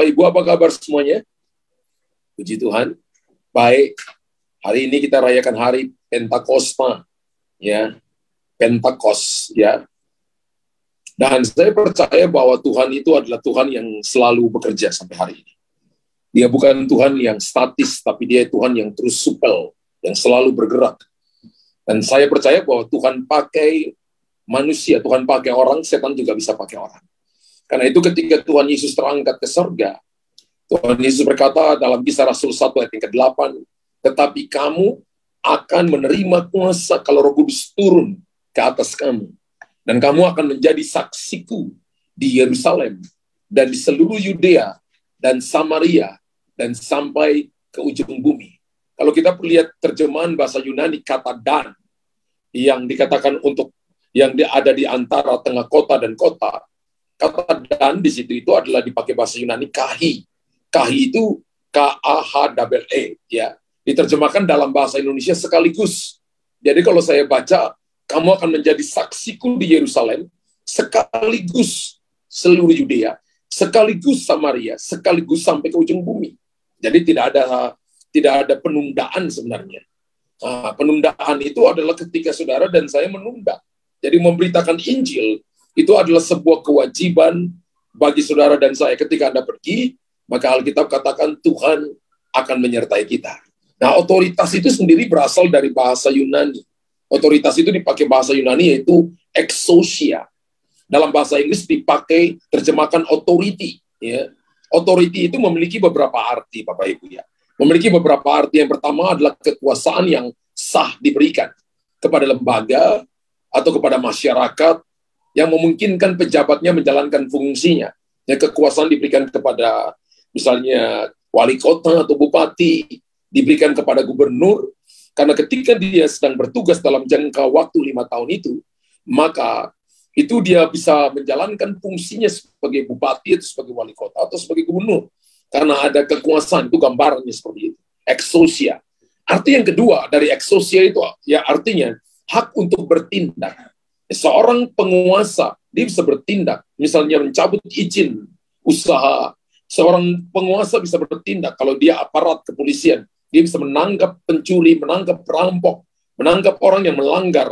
Bapak Ibu, apa kabar semuanya? Puji Tuhan. Baik. Hari ini kita rayakan hari Pentakosta, ya. Pentakos, ya. Dan saya percaya bahwa Tuhan itu adalah Tuhan yang selalu bekerja sampai hari ini. Dia bukan Tuhan yang statis, tapi dia Tuhan yang terus supel, yang selalu bergerak. Dan saya percaya bahwa Tuhan pakai manusia, Tuhan pakai orang, setan juga bisa pakai orang. Karena itu ketika Tuhan Yesus terangkat ke surga, Tuhan Yesus berkata dalam Kisah Rasul 1 ayat yang ke-8, tetapi kamu akan menerima kuasa kalau Roh Kudus turun ke atas kamu. Dan kamu akan menjadi saksiku di Yerusalem dan di seluruh Yudea dan Samaria dan sampai ke ujung bumi. Kalau kita lihat terjemahan bahasa Yunani, kata dan yang dikatakan untuk yang ada di antara tengah kota dan kota, kata dan di situ itu adalah dipakai bahasa Yunani kahi. Kahi itu K-A-H-E, ya. Diterjemahkan dalam bahasa Indonesia sekaligus. Jadi kalau saya baca, kamu akan menjadi saksiku di Yerusalem, sekaligus seluruh Yudea, sekaligus Samaria, sekaligus sampai ke ujung bumi. Jadi tidak ada penundaan sebenarnya. Nah, penundaan itu adalah ketika saudara dan saya menunda. Jadi memberitakan Injil itu adalah sebuah kewajiban bagi saudara dan saya. Ketika Anda pergi, maka Alkitab katakan Tuhan akan menyertai kita. Nah, otoritas itu sendiri berasal dari bahasa Yunani. Otoritas itu dipakai bahasa Yunani yaitu exousia. Dalam bahasa Inggris dipakai terjemahkan authority. Ya. Authority itu memiliki beberapa arti, Bapak Ibu, ya. Memiliki beberapa arti. Yang pertama adalah kekuasaan yang sah diberikan kepada lembaga atau kepada masyarakat yang memungkinkan pejabatnya menjalankan fungsinya. Ya, kekuasaan diberikan kepada misalnya wali kota atau bupati, diberikan kepada gubernur, karena ketika dia sedang bertugas dalam jangka waktu 5 tahun itu, maka itu dia bisa menjalankan fungsinya sebagai bupati, atau sebagai wali kota, atau sebagai gubernur. Karena ada kekuasaan, itu gambarannya seperti itu. Exousia. Arti yang kedua dari exousia itu, ya artinya hak untuk bertindak. Seorang penguasa, dia bisa bertindak, misalnya mencabut izin usaha. Seorang penguasa bisa bertindak kalau dia aparat kepolisian. Dia bisa menangkap pencuri, menangkap perampok, menangkap orang yang melanggar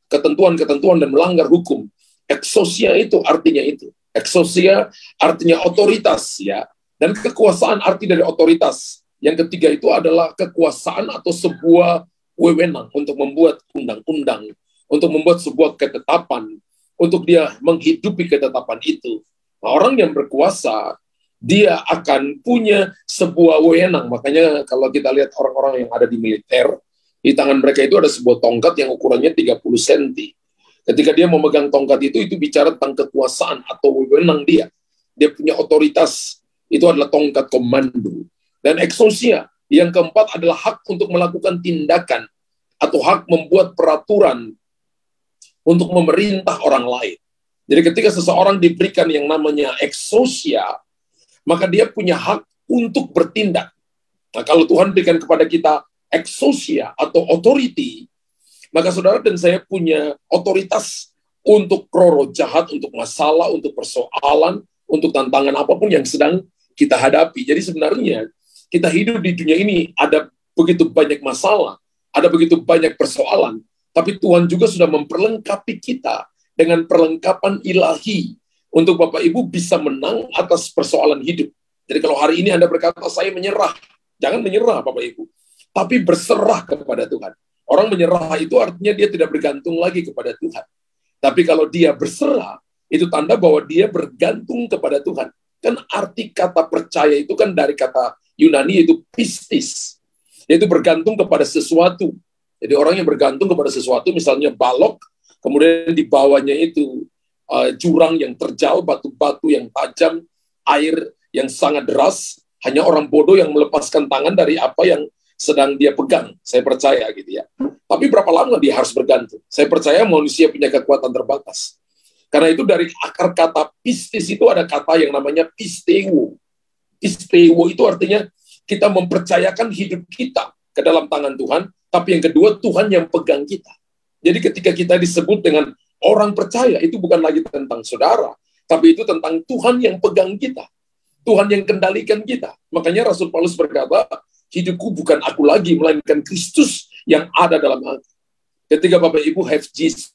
ketentuan-ketentuan dan melanggar hukum. Exousia itu artinya itu. Exousia artinya otoritas, ya. Dan kekuasaan arti dari otoritas. Yang ketiga itu adalah kekuasaan atau sebuah wewenang untuk membuat undang-undang, untuk membuat sebuah ketetapan, untuk dia menghidupi ketetapan itu. Nah, orang yang berkuasa, dia akan punya sebuah wewenang. Makanya kalau kita lihat orang-orang yang ada di militer, di tangan mereka itu ada sebuah tongkat yang ukurannya 30 cm. Ketika dia memegang tongkat itu bicara tentang kekuasaan atau wewenang dia. Dia punya otoritas, itu adalah tongkat komando. Dan exousia, yang keempat adalah hak untuk melakukan tindakan atau hak membuat peraturan untuk memerintah orang lain. Jadi ketika seseorang diberikan yang namanya exousia, maka dia punya hak untuk bertindak. Nah, kalau Tuhan berikan kepada kita exousia atau authority, maka saudara dan saya punya otoritas untuk roh jahat, untuk masalah, untuk persoalan, untuk tantangan apapun yang sedang kita hadapi. Jadi sebenarnya kita hidup di dunia ini ada begitu banyak masalah, ada begitu banyak persoalan, tapi Tuhan juga sudah memperlengkapi kita dengan perlengkapan ilahi untuk Bapak Ibu bisa menang atas persoalan hidup. Jadi kalau hari ini Anda berkata, saya menyerah. Jangan menyerah Bapak Ibu. Tapi berserah kepada Tuhan. Orang menyerah itu artinya dia tidak bergantung lagi kepada Tuhan. Tapi kalau dia berserah, itu tanda bahwa dia bergantung kepada Tuhan. Kan arti kata percaya itu kan dari kata Yunani yaitu pistis. Yaitu bergantung kepada sesuatu. Jadi orang yang bergantung kepada sesuatu, misalnya balok, kemudian di bawahnya itu jurang yang terjal, batu-batu yang tajam, air yang sangat deras, hanya orang bodoh yang melepaskan tangan dari apa yang sedang dia pegang. Saya percaya gitu ya. Tapi berapa lama dia harus bergantung? Saya percaya manusia punya kekuatan terbatas. Karena itu dari akar kata pistis itu ada kata yang namanya pisteo. Pisteo itu artinya kita mempercayakan hidup kita ke dalam tangan Tuhan, tapi yang kedua Tuhan yang pegang kita. Jadi ketika kita disebut dengan orang percaya, itu bukan lagi tentang saudara, tapi itu tentang Tuhan yang pegang kita. Tuhan yang kendalikan kita. Makanya Rasul Paulus berkata, hidupku bukan aku lagi, melainkan Kristus yang ada dalam aku. Ketika Bapak Ibu have Jesus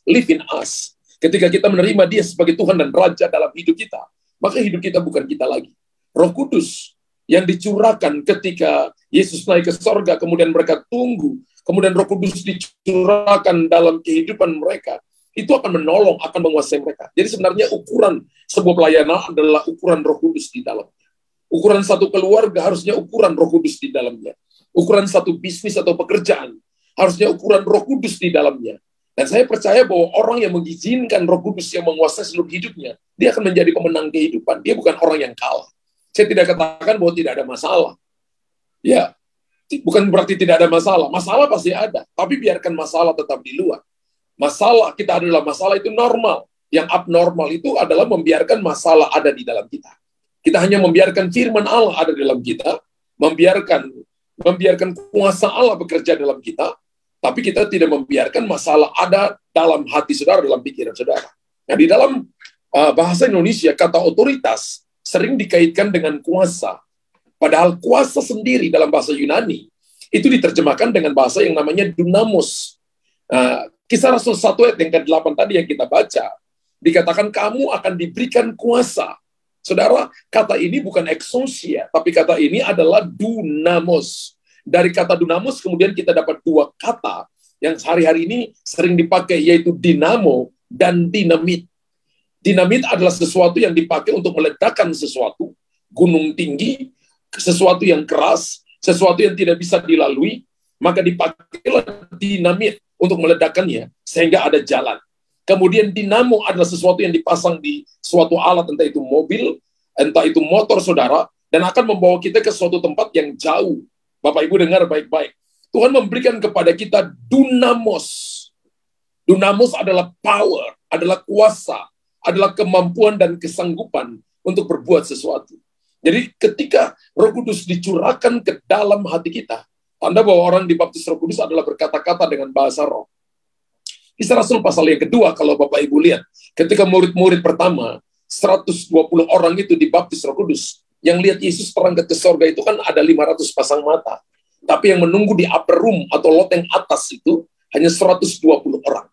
live in us, ketika kita menerima Dia sebagai Tuhan dan Raja dalam hidup kita, maka hidup kita bukan kita lagi. Roh Kudus yang dicurahkan ketika Yesus naik ke sorga, kemudian mereka tunggu, kemudian Roh Kudus dicurahkan dalam kehidupan mereka, itu akan menolong, akan menguasai mereka. Jadi sebenarnya ukuran sebuah pelayanan adalah ukuran Roh Kudus di dalamnya. Ukuran satu keluarga harusnya ukuran Roh Kudus di dalamnya. Ukuran satu bisnis atau pekerjaan harusnya ukuran Roh Kudus di dalamnya. Dan saya percaya bahwa orang yang mengizinkan Roh Kudus yang menguasai seluruh hidupnya, dia akan menjadi pemenang kehidupan. Dia bukan orang yang kalah. Saya tidak katakan bahwa tidak ada masalah. Ya, bukan berarti tidak ada masalah. Masalah pasti ada, tapi biarkan masalah tetap di luar. Masalah kita adalah masalah itu normal. Yang abnormal itu adalah membiarkan masalah ada di dalam kita. Kita hanya membiarkan firman Allah ada di dalam kita, membiarkan kuasa Allah bekerja dalam kita, tapi kita tidak membiarkan masalah ada dalam hati saudara, dalam pikiran saudara. Nah, di dalam bahasa Indonesia, kata otoritas sering dikaitkan dengan kuasa. Padahal kuasa sendiri dalam bahasa Yunani, itu diterjemahkan dengan bahasa yang namanya dunamos. Kisah Rasul 1 ayat yang ke-8 tadi yang kita baca, dikatakan kamu akan diberikan kuasa. Saudara, kata ini bukan exousia, tapi kata ini adalah dunamos. Dari kata dunamos kemudian kita dapat dua kata yang sehari-hari ini sering dipakai, yaitu dinamo dan dinamit. Dinamit adalah sesuatu yang dipakai untuk meledakkan sesuatu, gunung tinggi, sesuatu yang keras, sesuatu yang tidak bisa dilalui, maka dipakailah dinamit untuk meledakkannya sehingga ada jalan. Kemudian dinamo adalah sesuatu yang dipasang di suatu alat, entah itu mobil, entah itu motor saudara, dan akan membawa kita ke suatu tempat yang jauh. Bapak Ibu dengar baik-baik. Tuhan memberikan kepada kita dunamos. Dunamos adalah power, adalah kuasa, adalah kemampuan dan kesanggupan untuk berbuat sesuatu. Jadi ketika Roh Kudus dicurahkan ke dalam hati kita, tanda bahwa orang dibaptis Roh Kudus adalah berkata-kata dengan bahasa roh. Kisah Rasul pasal yang kedua, kalau Bapak Ibu lihat, ketika murid-murid pertama, 120 orang itu dibaptis Roh Kudus. Yang lihat Yesus terangkat ke sorga itu kan ada 500 pasang mata. Tapi yang menunggu di upper room atau loteng atas itu hanya 120 orang.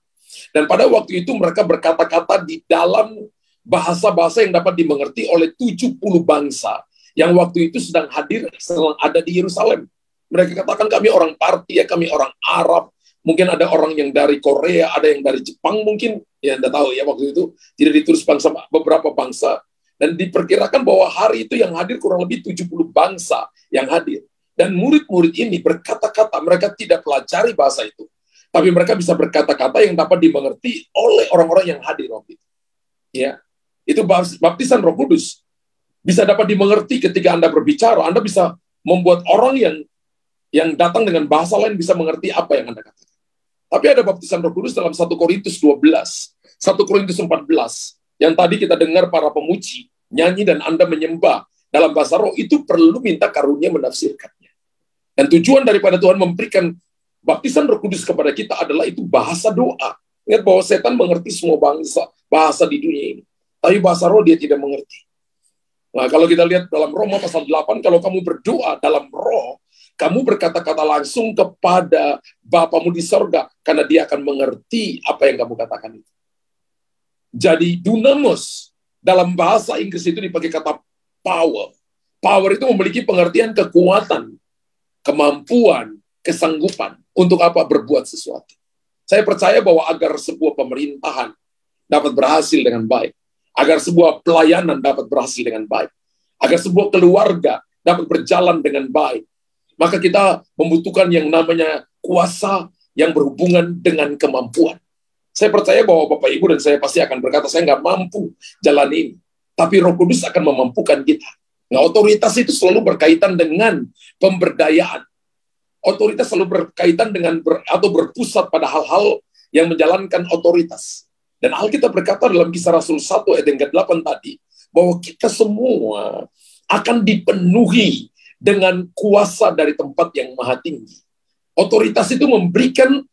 Dan pada waktu itu mereka berkata-kata di dalam bahasa-bahasa yang dapat dimengerti oleh 70 bangsa yang waktu itu sedang ada di Yerusalem. Mereka katakan kami orang Partia, kami orang Arab, mungkin ada orang yang dari Korea, ada yang dari Jepang mungkin, ya Anda tahu ya waktu itu tidak ditulis beberapa bangsa, dan diperkirakan bahwa hari itu yang hadir kurang lebih 70 bangsa yang hadir. Dan murid-murid ini berkata-kata, mereka tidak pelajari bahasa itu, tapi mereka bisa berkata-kata yang dapat dimengerti oleh orang-orang yang hadir waktu itu. Ya, itu baptisan Roh Kudus. Bisa dapat dimengerti ketika Anda berbicara, Anda bisa membuat orang yang datang dengan bahasa lain bisa mengerti apa yang Anda katakan. Tapi ada baptisan Roh Kudus dalam 1 Korintus 12, 1 Korintus 14, yang tadi kita dengar para pemuji, nyanyi dan Anda menyembah dalam bahasa roh, itu perlu minta karunia menafsirkannya. Dan tujuan daripada Tuhan memberikan baptisan Roh Kudus kepada kita adalah itu bahasa doa. Ingat bahwa setan mengerti semua bahasa di dunia ini. Tapi bahasa roh dia tidak mengerti. Nah, kalau kita lihat dalam Roma pasal 8, kalau kamu berdoa dalam roh, kamu berkata-kata langsung kepada Bapamu di sorga, karena dia akan mengerti apa yang kamu katakan itu. Jadi dunamos dalam bahasa Inggris itu dipakai kata power. Power itu memiliki pengertian kekuatan, kemampuan, kesanggupan untuk apa? Berbuat sesuatu. Saya percaya bahwa agar sebuah pemerintahan dapat berhasil dengan baik, agar sebuah pelayanan dapat berhasil dengan baik, agar sebuah keluarga dapat berjalan dengan baik, maka kita membutuhkan yang namanya kuasa yang berhubungan dengan kemampuan. Saya percaya bahwa Bapak Ibu dan saya pasti akan berkata, saya nggak mampu jalan ini. Tapi Roh Kudus akan memampukan kita. Nah, otoritas itu selalu berkaitan dengan pemberdayaan. Otoritas selalu berkaitan dengan atau berpusat pada hal-hal yang menjalankan otoritas. Dan Alkitab berkata dalam Kisah Rasul 1 ayat yang ke-8 tadi, bahwa kita semua akan dipenuhi dengan kuasa dari tempat yang maha tinggi. Otoritas itu memberikan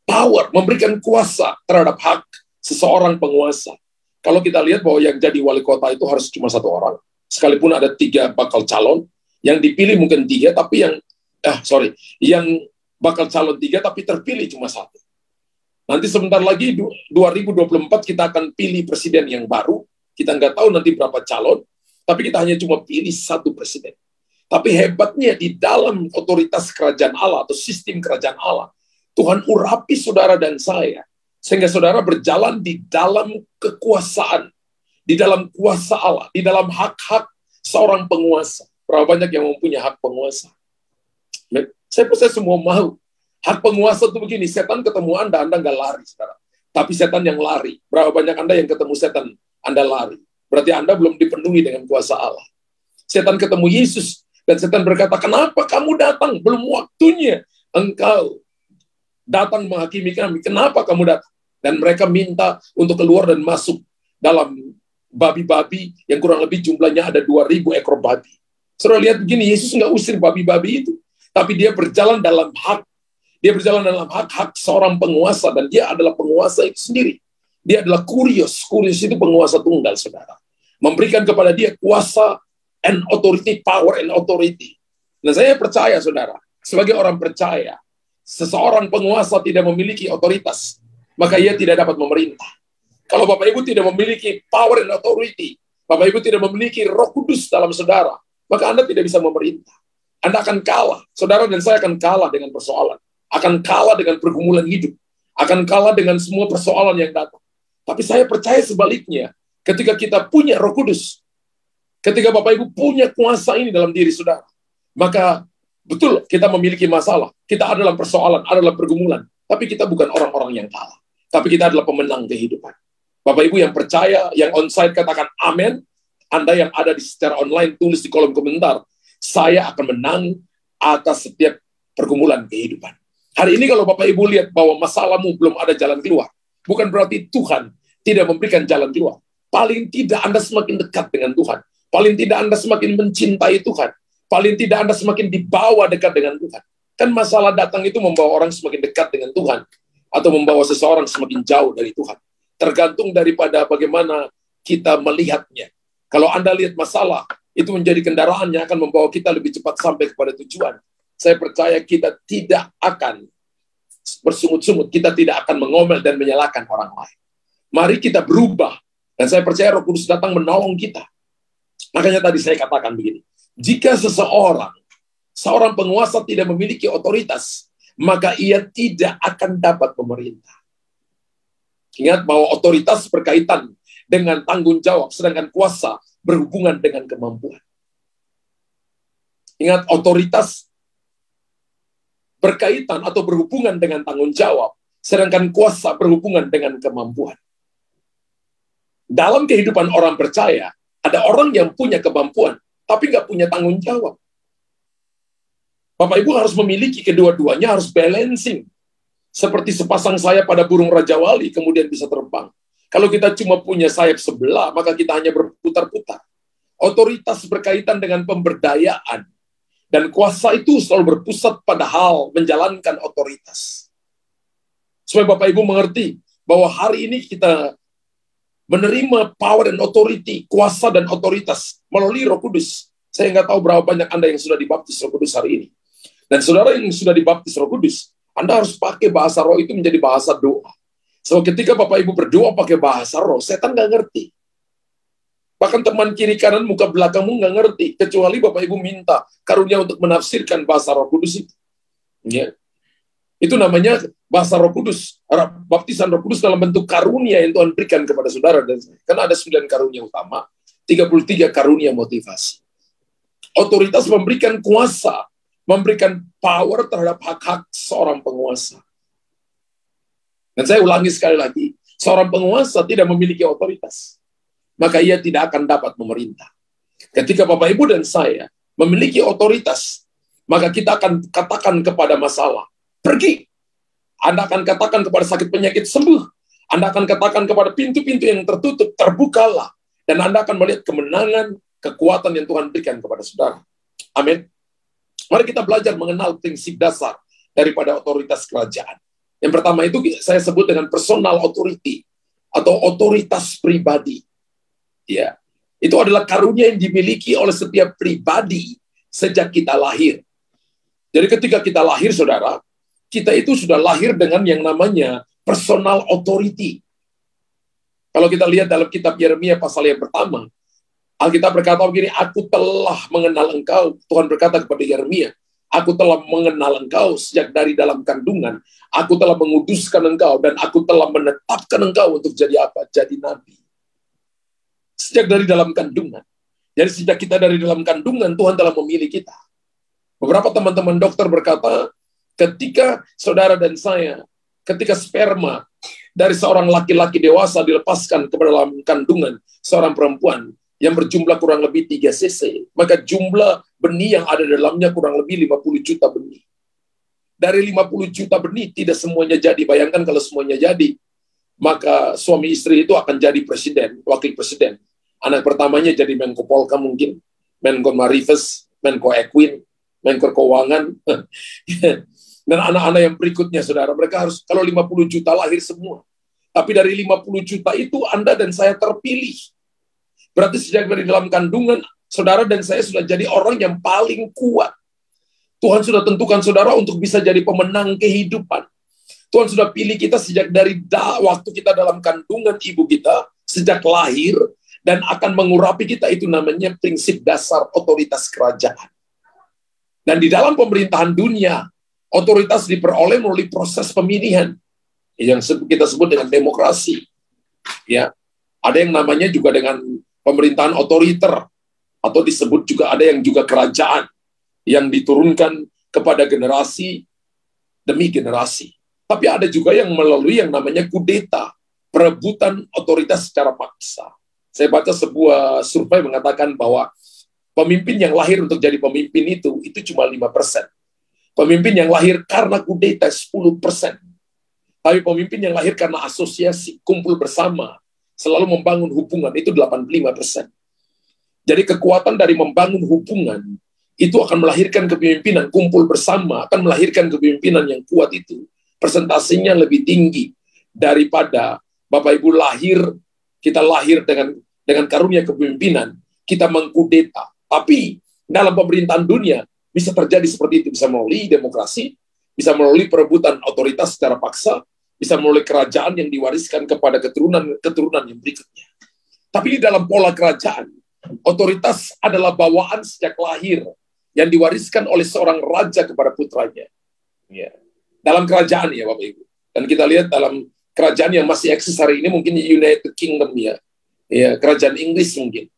power, memberikan kuasa terhadap hak seseorang penguasa. Kalau kita lihat bahwa yang jadi wali kota itu harus cuma satu orang, Sekalipun ada 3 bakal calon, yang dipilih mungkin 3, tapi yang bakal calon 3, tapi terpilih cuma 1. Nanti sebentar lagi 2024 kita akan pilih presiden yang baru. Kita nggak tahu nanti berapa calon, tapi kita hanya cuma pilih 1 presiden. Tapi hebatnya di dalam otoritas kerajaan Allah atau sistem kerajaan Allah, Tuhan urapi saudara dan saya, sehingga saudara berjalan di dalam kekuasaan, di dalam kuasa Allah, di dalam hak-hak seorang penguasa. Berapa banyak yang mempunyai hak penguasa? Saya percaya semua mau. Hak penguasa itu begini, setan ketemu Anda nggak lari, saudara. Tapi setan yang lari. Berapa banyak Anda yang ketemu setan, Anda lari. Berarti Anda belum dipenuhi dengan kuasa Allah. Setan ketemu Yesus, dan setan berkata, kenapa kamu datang? Belum waktunya engkau datang menghakimi kami. Kenapa kamu datang? Dan mereka minta untuk keluar dan masuk dalam babi-babi yang kurang lebih jumlahnya ada 2.000 ekor babi. Saudara lihat begini, Yesus nggak usir babi-babi itu. Tapi dia berjalan dalam hak. Dia berjalan dalam hak-hak seorang penguasa, dan dia adalah penguasa itu sendiri. Dia adalah kurios. Kurios itu penguasa tunggal, saudara. Memberikan kepada dia kuasa and authority, power and authority. Nah, saya percaya, saudara, sebagai orang percaya, seseorang penguasa tidak memiliki otoritas, maka ia tidak dapat memerintah. Kalau Bapak Ibu tidak memiliki power and authority, Bapak Ibu tidak memiliki Roh Kudus dalam saudara, maka Anda tidak bisa memerintah. Anda akan kalah. Saudara dan saya akan kalah dengan persoalan. Akan kalah dengan pergumulan hidup. Akan kalah dengan semua persoalan yang datang. Tapi saya percaya sebaliknya, ketika kita punya Roh Kudus, ketika Bapak Ibu punya kuasa ini dalam diri saudara, maka betul kita memiliki masalah. Kita adalah persoalan, adalah pergumulan. Tapi kita bukan orang-orang yang kalah. Tapi kita adalah pemenang kehidupan. Bapak Ibu yang percaya, yang onsite katakan amin. Anda yang ada di secara online, tulis di kolom komentar. Saya akan menang atas setiap pergumulan kehidupan. Hari ini kalau Bapak Ibu lihat bahwa masalahmu belum ada jalan keluar, bukan berarti Tuhan tidak memberikan jalan keluar. Paling tidak Anda semakin dekat dengan Tuhan. Paling tidak Anda semakin mencintai Tuhan. Paling tidak Anda semakin dibawa dekat dengan Tuhan. Kan masalah datang itu membawa orang semakin dekat dengan Tuhan, atau membawa seseorang semakin jauh dari Tuhan. Tergantung daripada bagaimana kita melihatnya. Kalau Anda lihat masalah, itu menjadi kendaraan yang akan membawa kita lebih cepat sampai kepada tujuan. Saya percaya kita tidak akan bersungut-sungut, kita tidak akan mengomel dan menyalahkan orang lain. Mari kita berubah, dan saya percaya Roh Kudus datang menolong kita. Makanya tadi saya katakan begini, jika seorang penguasa tidak memiliki otoritas, maka ia tidak akan dapat memerintah. Ingat bahwa otoritas berkaitan dengan tanggung jawab, sedangkan kuasa berhubungan dengan kemampuan. Ingat, otoritas berkaitan atau berhubungan dengan tanggung jawab, sedangkan kuasa berhubungan dengan kemampuan. Dalam kehidupan orang percaya, ada orang yang punya kemampuan, tapi nggak punya tanggung jawab. Bapak Ibu harus memiliki kedua-duanya, harus balancing. Seperti sepasang sayap pada burung Raja Wali, kemudian bisa terbang. Kalau kita cuma punya sayap sebelah, maka kita hanya berputar-putar. Otoritas berkaitan dengan pemberdayaan. Dan kuasa itu selalu berpusat pada hal menjalankan otoritas. Supaya Bapak Ibu mengerti bahwa hari ini kita menerima power and authority, kuasa dan otoritas melalui Roh Kudus. Saya nggak tahu berapa banyak Anda yang sudah dibaptis Roh Kudus hari ini. Dan saudara yang sudah dibaptis Roh Kudus, Anda harus pakai bahasa roh itu menjadi bahasa doa. So, ketika Bapak Ibu berdoa pakai bahasa roh, setan nggak ngerti. Bahkan teman kiri kanan muka belakangmu nggak ngerti, kecuali Bapak Ibu minta karunia untuk menafsirkan bahasa Roh Kudus itu. Ya. Itu namanya bahasa Roh Kudus, baptisan Roh Kudus dalam bentuk karunia yang Tuhan berikan kepada saudara dan saya. Karena ada 9 karunia utama, 33 karunia motivasi. Otoritas memberikan kuasa, memberikan power terhadap hak-hak seorang penguasa. Dan saya ulangi sekali lagi, seorang penguasa tidak memiliki otoritas, maka ia tidak akan dapat memerintah. Ketika Bapak Ibu dan saya memiliki otoritas, maka kita akan katakan kepada masalah, pergi. Anda akan katakan kepada sakit penyakit, sembuh. Anda akan katakan kepada pintu-pintu yang tertutup, terbukalah. Dan Anda akan melihat kemenangan, kekuatan yang Tuhan berikan kepada saudara. Amin. Mari kita belajar mengenal prinsip dasar daripada otoritas kerajaan. Yang pertama itu saya sebut dengan personal authority, atau otoritas pribadi. Ya, Itu adalah karunia yang dimiliki oleh setiap pribadi sejak kita lahir. Jadi ketika kita lahir, saudara, kita itu sudah lahir dengan yang namanya personal authority. Kalau kita lihat dalam kitab Yeremia pasal yang pertama, Alkitab berkata begini, aku telah mengenal engkau. Tuhan berkata kepada Yeremia, aku telah mengenal engkau sejak dari dalam kandungan. Aku telah menguduskan engkau dan aku telah menetapkan engkau untuk jadi apa? Jadi nabi. Sejak dari dalam kandungan. Jadi sejak kita dari dalam kandungan, Tuhan telah memilih kita. Beberapa teman-teman dokter berkata, ketika saudara dan saya, ketika sperma dari seorang laki-laki dewasa dilepaskan ke dalam kandungan seorang perempuan yang berjumlah kurang lebih 3 cc, maka jumlah benih yang ada dalamnya kurang lebih 50 juta benih. Dari 50 juta benih, tidak semuanya jadi. Bayangkan kalau semuanya jadi, maka suami istri itu akan jadi presiden, wakil presiden. Anak pertamanya jadi Menko Polka mungkin, Menko Marifes, Menko Equin, Menko Keuangan. Dan anak-anak yang berikutnya, saudara, mereka harus, kalau 50 juta lahir semua. Tapi dari 50 juta itu Anda dan saya terpilih. Berarti sejak dari dalam kandungan, saudara dan saya sudah jadi orang yang paling kuat. Tuhan sudah tentukan saudara untuk bisa jadi pemenang kehidupan. Tuhan sudah pilih kita sejak dari waktu kita dalam kandungan ibu kita, sejak lahir, dan akan mengurapi kita, itu namanya prinsip dasar otoritas kerajaan. Dan di dalam pemerintahan dunia, otoritas diperoleh melalui proses pemilihan yang kita sebut dengan demokrasi. Ya, ada yang namanya juga dengan pemerintahan otoriter, atau disebut juga ada yang juga kerajaan yang diturunkan kepada generasi demi generasi. Tapi ada juga yang melalui yang namanya kudeta, perebutan otoritas secara paksa. Saya baca sebuah survei mengatakan bahwa pemimpin yang lahir untuk jadi pemimpin itu cuma 5%. Pemimpin yang lahir karena kudeta 10%. Tapi pemimpin yang lahir karena asosiasi, kumpul bersama, selalu membangun hubungan, itu 85%. Jadi kekuatan dari membangun hubungan, itu akan melahirkan kepemimpinan, kumpul bersama, akan melahirkan kepemimpinan yang kuat itu. Presentasinya lebih tinggi daripada Bapak Ibu lahir, kita lahir dengan karunia kepemimpinan, kita mengkudeta. Tapi dalam pemerintahan dunia, bisa terjadi seperti itu, bisa melalui demokrasi, bisa melalui perebutan otoritas secara paksa, bisa melalui kerajaan yang diwariskan kepada keturunan yang berikutnya. Tapi di dalam pola kerajaan, otoritas adalah bawaan sejak lahir yang diwariskan oleh seorang raja kepada putranya. Ya. Dalam kerajaan ya Bapak Ibu. Dan kita lihat dalam kerajaan yang masih eksis hari ini mungkin United Kingdom ya. Ya, kerajaan Inggris mungkin.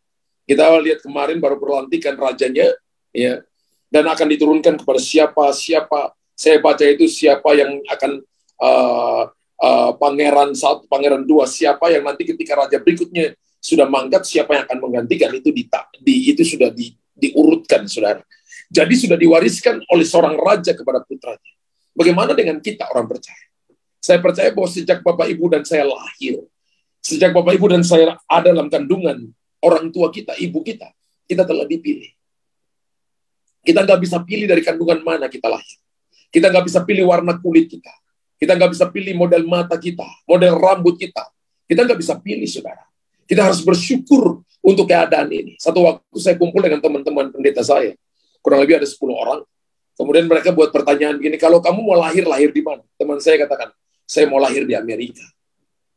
Kita lihat kemarin baru pelantikan rajanya ya. Dan akan diturunkan kepada siapa. Saya baca itu siapa yang akan pangeran 1, pangeran 2, siapa yang nanti ketika raja berikutnya sudah mangkat, siapa yang akan menggantikan itu itu sudah diurutkan, saudara. Jadi sudah diwariskan oleh seorang raja kepada putranya. Bagaimana dengan kita orang percaya? Saya percaya bahwa sejak Bapak Ibu dan saya lahir, sejak Bapak Ibu dan saya ada dalam kandungan orang tua kita, ibu kita telah dipilih. Kita nggak bisa pilih dari kandungan mana kita lahir. Kita nggak bisa pilih warna kulit kita. Kita nggak bisa pilih model mata kita, model rambut kita. Kita nggak bisa pilih, saudara. Kita harus bersyukur untuk keadaan ini. Satu waktu saya kumpul dengan teman-teman pendeta saya. Kurang lebih ada 10 orang. Kemudian mereka buat pertanyaan begini, kalau kamu mau lahir di mana? Teman saya katakan, saya mau lahir di Amerika.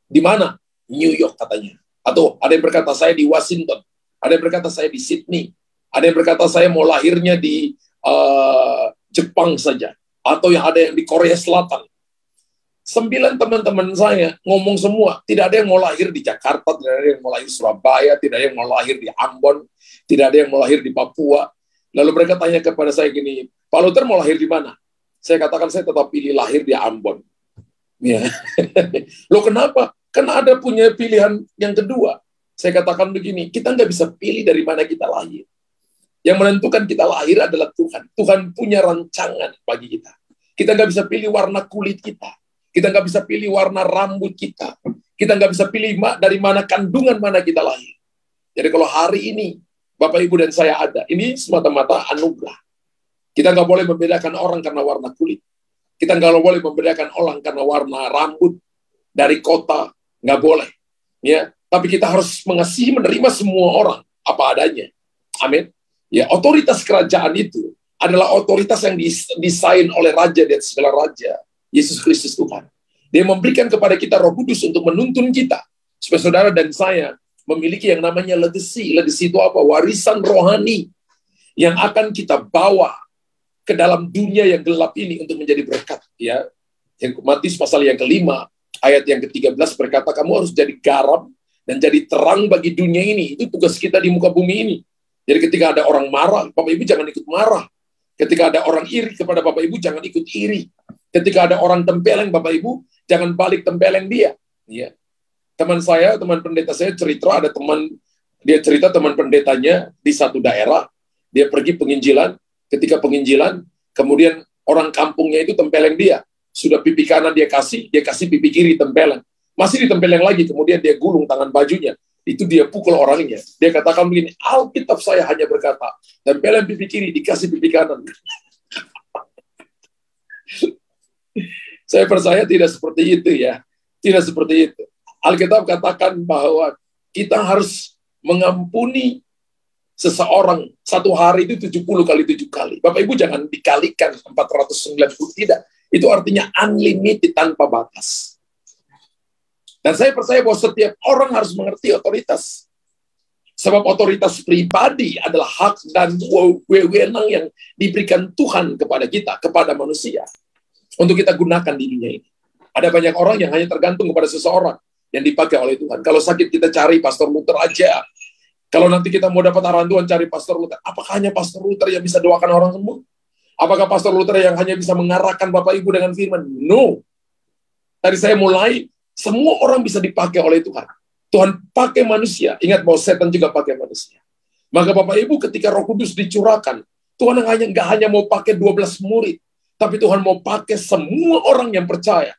Di mana? New York katanya. Atau ada yang berkata saya di Washington. Ada yang berkata saya di Sydney. Ada yang berkata saya mau lahirnya di Jepang saja. Atau yang ada yang di Korea Selatan. 9 teman-teman saya ngomong semua, tidak ada yang mau lahir di Jakarta, tidak ada yang mau lahir di Surabaya, tidak ada yang mau lahir di Ambon, tidak ada yang mau lahir di Papua. Lalu mereka tanya kepada saya gini, Pak Luther mau lahir di mana? Saya katakan saya tetap pilih lahir di Ambon. Ya. Loh kenapa? Karena ada punya pilihan yang kedua. Saya katakan begini, kita nggak bisa pilih dari mana kita lahir. Yang menentukan kita lahir adalah Tuhan. Tuhan punya rancangan bagi kita. Kita nggak bisa pilih warna kulit kita. Kita nggak bisa pilih warna rambut kita. Kita nggak bisa pilih dari mana kandungan mana kita lahir. Jadi kalau hari ini Bapak Ibu dan saya ada, ini semata-mata anugerah. Kita nggak boleh membedakan orang karena warna kulit. Kita nggak boleh membedakan orang karena warna rambut dari kota, nggak boleh. Ya, tapi kita harus mengasihi, menerima semua orang apa adanya. Amin. Ya, otoritas kerajaan itu adalah otoritas yang didesain oleh Raja di atas segala raja, Yesus Kristus Tuhan. Dia memberikan kepada kita Roh Kudus untuk menuntun kita, supaya saudara dan saya memiliki yang namanya legacy. Legacy itu apa? Warisan rohani yang akan kita bawa ke dalam dunia yang gelap ini untuk menjadi berkat. Ya, yang Matius pasal yang kelima, ayat yang ke-13 berkata, kamu harus jadi garam dan jadi terang bagi dunia ini. Itu tugas kita di muka bumi ini. Jadi ketika ada orang marah, Bapak Ibu jangan ikut marah. Ketika ada orang iri kepada Bapak Ibu, jangan ikut iri. Ketika ada orang tempeleng Bapak Ibu, jangan balik tempeleng dia. Ya. Teman pendeta saya cerita, ada teman, dia cerita teman pendetanya di satu daerah, dia pergi penginjilan, ketika penginjilan, kemudian orang kampungnya itu tempeleng dia. Sudah pipi kanan dia kasih pipi kiri tempeleng. Masih ditempeleng lagi, kemudian dia gulung tangan bajunya. Itu dia pukul orangnya. Dia katakan begini, Alkitab saya hanya berkata, tempeleng pipi kiri, dikasih pipi kanan. Saya percaya tidak seperti itu ya. Tidak seperti itu. Alkitab katakan bahwa kita harus mengampuni seseorang satu hari itu 70 kali 7 kali. Bapak Ibu jangan dikalikan 490, tidak. Itu artinya unlimited, tanpa batas. Dan saya percaya bahwa setiap orang harus mengerti otoritas. Sebab otoritas pribadi adalah hak dan wewenang yang diberikan Tuhan kepada kita, kepada manusia. Untuk kita gunakan di dunia ini. Ada banyak orang yang hanya tergantung kepada seseorang yang dipakai oleh Tuhan. Kalau sakit kita cari Pastor Luther aja. Kalau nanti kita mau dapat arahan Tuhan cari Pastor Luther. Apakah hanya Pastor Luther yang bisa doakan orang sembuh? Apakah Pastor Luther yang hanya bisa mengarahkan Bapak Ibu dengan firman? No. Tadi saya mulai, semua orang bisa dipakai oleh Tuhan. Tuhan pakai manusia. Ingat bahwa setan juga pakai manusia. Maka Bapak Ibu ketika Roh Kudus dicurahkan, Tuhan nggak hanya mau pakai 12 murid, tapi Tuhan mau pakai semua orang yang percaya.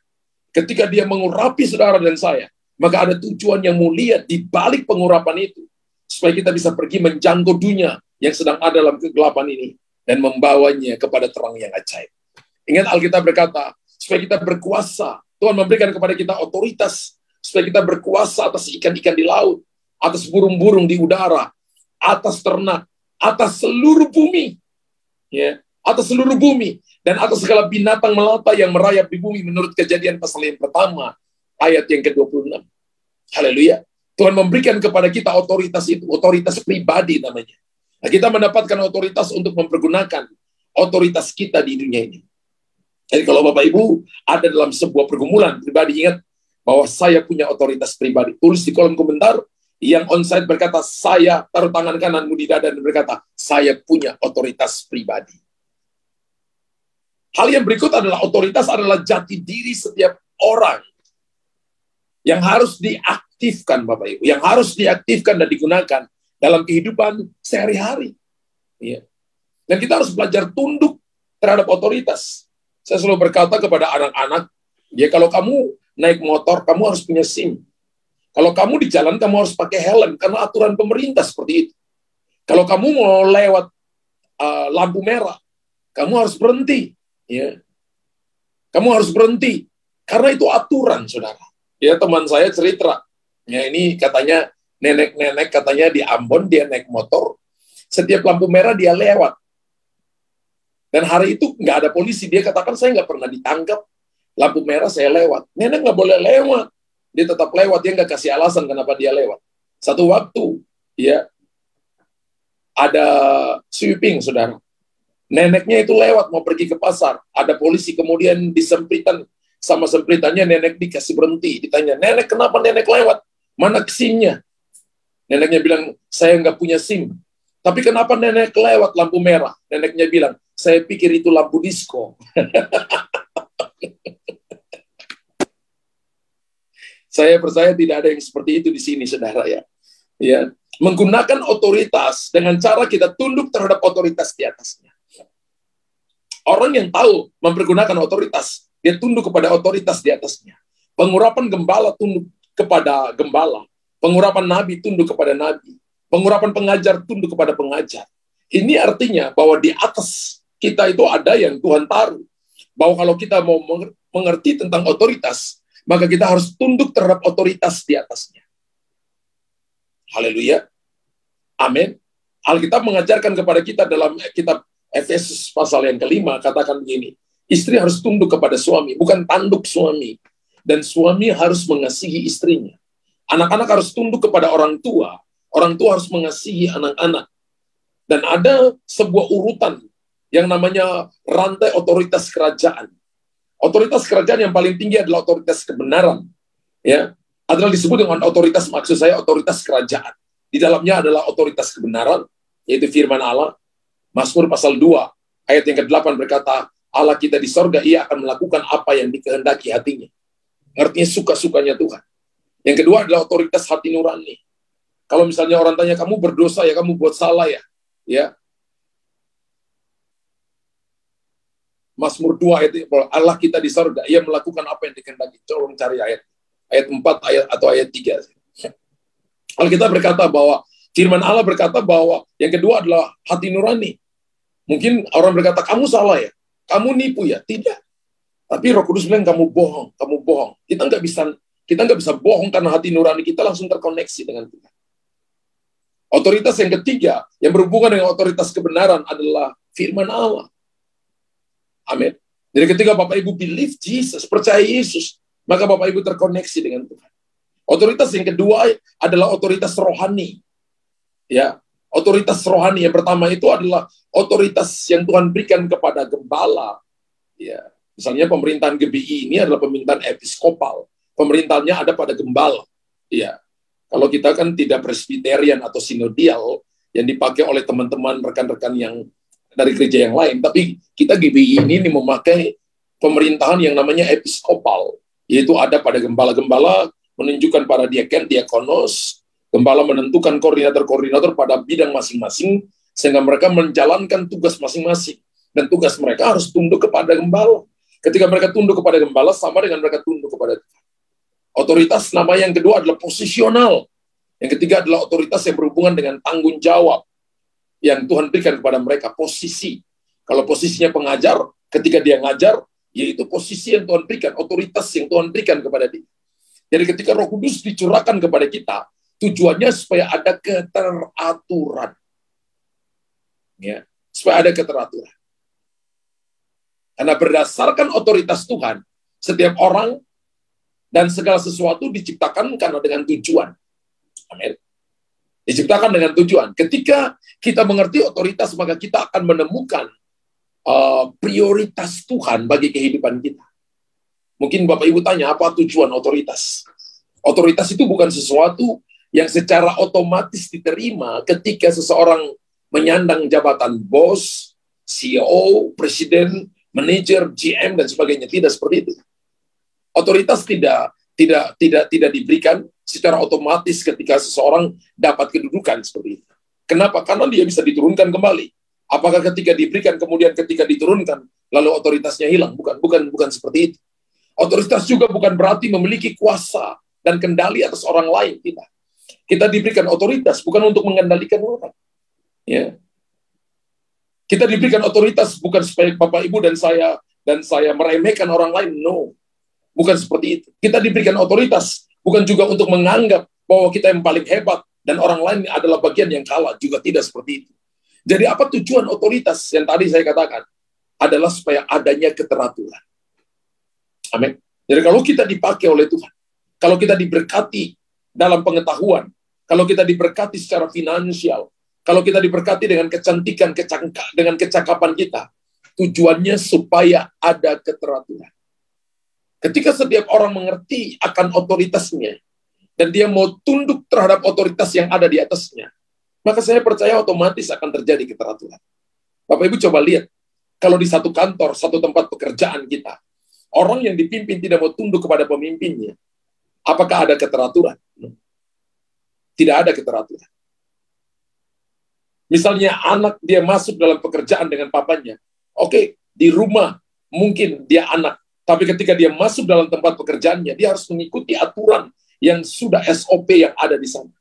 Ketika dia mengurapi saudara dan saya, maka ada tujuan yang mulia di balik pengurapan itu. Supaya kita bisa pergi menjangkau dunia yang sedang ada dalam kegelapan ini. Dan membawanya kepada terang yang ajaib. Ingat Alkitab berkata, supaya kita berkuasa. Tuhan memberikan kepada kita otoritas supaya kita berkuasa atas ikan-ikan di laut, atas burung-burung di udara, atas ternak, atas seluruh bumi, ya, atas seluruh bumi, dan atas segala binatang melata yang merayap di bumi menurut Kejadian pasal yang pertama, ayat yang ke-26. Haleluya. Tuhan memberikan kepada kita otoritas itu, otoritas pribadi namanya. Nah, kita mendapatkan otoritas untuk mempergunakan otoritas kita di dunia ini. Jadi kalau Bapak Ibu ada dalam sebuah pergumulan pribadi, ingat bahwa saya punya otoritas pribadi. Tulis di kolom komentar, yang onsite berkata, saya taruh tangan kananmu di dada dan berkata, saya punya otoritas pribadi. Hal yang berikut adalah otoritas adalah jati diri setiap orang yang harus diaktifkan Bapak Ibu, yang harus diaktifkan dan digunakan dalam kehidupan sehari-hari. Ya. Dan kita harus belajar tunduk terhadap otoritas. Saya selalu berkata kepada anak-anak, ya kalau kamu naik motor, kamu harus punya SIM. Kalau kamu di jalan, kamu harus pakai helm, karena aturan pemerintah seperti itu. Kalau kamu mau lewat lampu merah, kamu harus berhenti. Ya. Kamu harus berhenti, karena itu aturan, saudara. Ya, teman saya cerita, ya ini katanya, nenek-nenek katanya di Ambon, dia naik motor, setiap lampu merah dia lewat. Dan hari itu nggak ada polisi. Dia katakan, saya nggak pernah ditangkap. Lampu merah saya lewat. Nenek nggak boleh lewat. Dia tetap lewat. Dia nggak kasih alasan kenapa dia lewat. Satu waktu, ya, ada sweeping, saudara. Neneknya itu lewat, mau pergi ke pasar. Ada polisi, kemudian disempritan. Sama sempritannya, nenek dikasih berhenti. Ditanya, nenek kenapa nenek lewat? Mana SIM-nya? Neneknya bilang, saya nggak punya SIM. Tapi kenapa nenek lewat lampu merah? Neneknya bilang, saya pikir itu lampu disko. Saya percaya tidak ada yang seperti itu di sini, saudara ya. Ya, menggunakan otoritas dengan cara kita tunduk terhadap otoritas di atasnya. Orang yang tahu mempergunakan otoritas, dia tunduk kepada otoritas di atasnya. Pengurapan gembala tunduk kepada gembala. Pengurapan nabi tunduk kepada nabi. Pengurapan pengajar tunduk kepada pengajar. Ini artinya bahwa di atas kita itu ada yang Tuhan taruh. Bahwa kalau kita mau mengerti tentang otoritas, maka kita harus tunduk terhadap otoritas di atasnya. Haleluya. Amin. Alkitab mengajarkan kepada kita dalam kitab Efesus pasal yang kelima, katakan begini, istri harus tunduk kepada suami, bukan tanduk suami. Dan suami harus mengasihi istrinya. Anak-anak harus tunduk kepada orang tua harus mengasihi anak-anak. Dan ada sebuah urutan yang namanya rantai otoritas kerajaan. Otoritas kerajaan yang paling tinggi adalah otoritas kebenaran. Ya, adalah disebut dengan otoritas, maksud saya otoritas kerajaan. Di dalamnya adalah otoritas kebenaran, yaitu firman Allah. Mazmur pasal 2, ayat yang ke-8 berkata, Allah kita di sorga, ia akan melakukan apa yang dikehendaki hatinya. Artinya suka-sukanya Tuhan. Yang kedua adalah otoritas hati nurani. Kalau misalnya orang tanya, kamu berdosa ya, kamu buat salah ya. Ya. Mazmur 2 ayat Allah kita di sorga, ia melakukan apa yang dikehendaki. Coba cari ayat 4 atau ayat 3. Alkitab berkata bahwa firman Allah berkata bahwa yang kedua adalah hati nurani. Mungkin orang berkata, kamu salah ya, kamu nipu ya. Tidak. Tapi Roh Kudus bilang kamu bohong. Kita nggak bisa bohong karena hati nurani kita langsung terkoneksi dengan Tuhan. Otoritas yang ketiga yang berhubungan dengan otoritas kebenaran adalah firman Allah. Amin. Jadi ketika Bapak Ibu believe Jesus, percaya Yesus, maka Bapak Ibu terkoneksi dengan Tuhan. Otoritas yang kedua adalah otoritas rohani. Ya, otoritas rohani yang pertama itu adalah otoritas yang Tuhan berikan kepada gembala. Ya, misalnya pemerintahan GBI ini adalah pemerintahan episkopal. Pemerintahannya ada pada gembala. Ya, kalau kita kan tidak presbiterian atau sinodial yang dipakai oleh teman-teman rekan-rekan yang dari gereja yang lain, tapi kita GBI ini memakai pemerintahan yang namanya episkopal, yaitu ada pada gembala-gembala menunjukkan para diaken, diakonos, gembala menentukan koordinator-koordinator pada bidang masing-masing, sehingga mereka menjalankan tugas masing-masing. Dan tugas mereka harus tunduk kepada gembala. Ketika mereka tunduk kepada gembala, sama dengan mereka tunduk kepada Tuhan. Otoritas nama yang kedua adalah posisional. Yang ketiga adalah otoritas yang berhubungan dengan tanggung jawab yang Tuhan berikan kepada mereka, posisi. Kalau posisinya pengajar, ketika dia ngajar, yaitu posisi yang Tuhan berikan, otoritas yang Tuhan berikan kepada dia. Jadi ketika Roh Kudus dicurahkan kepada kita, tujuannya supaya ada keteraturan. Ya, supaya ada keteraturan. Karena berdasarkan otoritas Tuhan, setiap orang dan segala sesuatu diciptakan karena dengan tujuan. Amin. Diciptakan dengan tujuan. Ketika kita mengerti otoritas, maka kita akan menemukan prioritas Tuhan bagi kehidupan kita. Mungkin Bapak Ibu tanya, apa tujuan otoritas? Otoritas itu bukan sesuatu yang secara otomatis diterima ketika seseorang menyandang jabatan bos, CEO, presiden, manajer, GM, dan sebagainya. Tidak seperti itu. Otoritas tidak diberikan secara otomatis ketika seseorang dapat kedudukan seperti itu. Kenapa? Karena dia bisa diturunkan kembali. Apakah ketika diberikan kemudian ketika diturunkan lalu otoritasnya hilang? Bukan seperti itu. Otoritas juga bukan berarti memiliki kuasa dan kendali atas orang lain. Tidak. Kita diberikan otoritas bukan untuk mengendalikan orang. Ya. Kita diberikan otoritas bukan supaya Bapak Ibu dan saya meremehkan orang lain. No. Bukan seperti itu. Kita diberikan otoritas bukan juga untuk menganggap bahwa kita yang paling hebat dan orang lain adalah bagian yang kalah. Juga tidak seperti itu. Jadi apa tujuan otoritas yang tadi saya katakan? Adalah supaya adanya keteraturan. Amin. Jadi kalau kita dipakai oleh Tuhan, kalau kita diberkati dalam pengetahuan, kalau kita diberkati secara finansial, kalau kita diberkati dengan kecantikan, dengan kecakapan kita, tujuannya supaya ada keteraturan. Ketika setiap orang mengerti akan otoritasnya, dan dia mau tunduk terhadap otoritas yang ada di atasnya, maka saya percaya otomatis akan terjadi keteraturan. Bapak Ibu coba lihat, kalau di satu kantor, satu tempat pekerjaan kita, orang yang dipimpin tidak mau tunduk kepada pemimpinnya, apakah ada keteraturan? Tidak ada keteraturan. Misalnya anak dia masuk dalam pekerjaan dengan papanya, oke, di rumah mungkin dia anak, tapi ketika dia masuk dalam tempat pekerjaannya, dia harus mengikuti aturan yang sudah SOP yang ada di sana.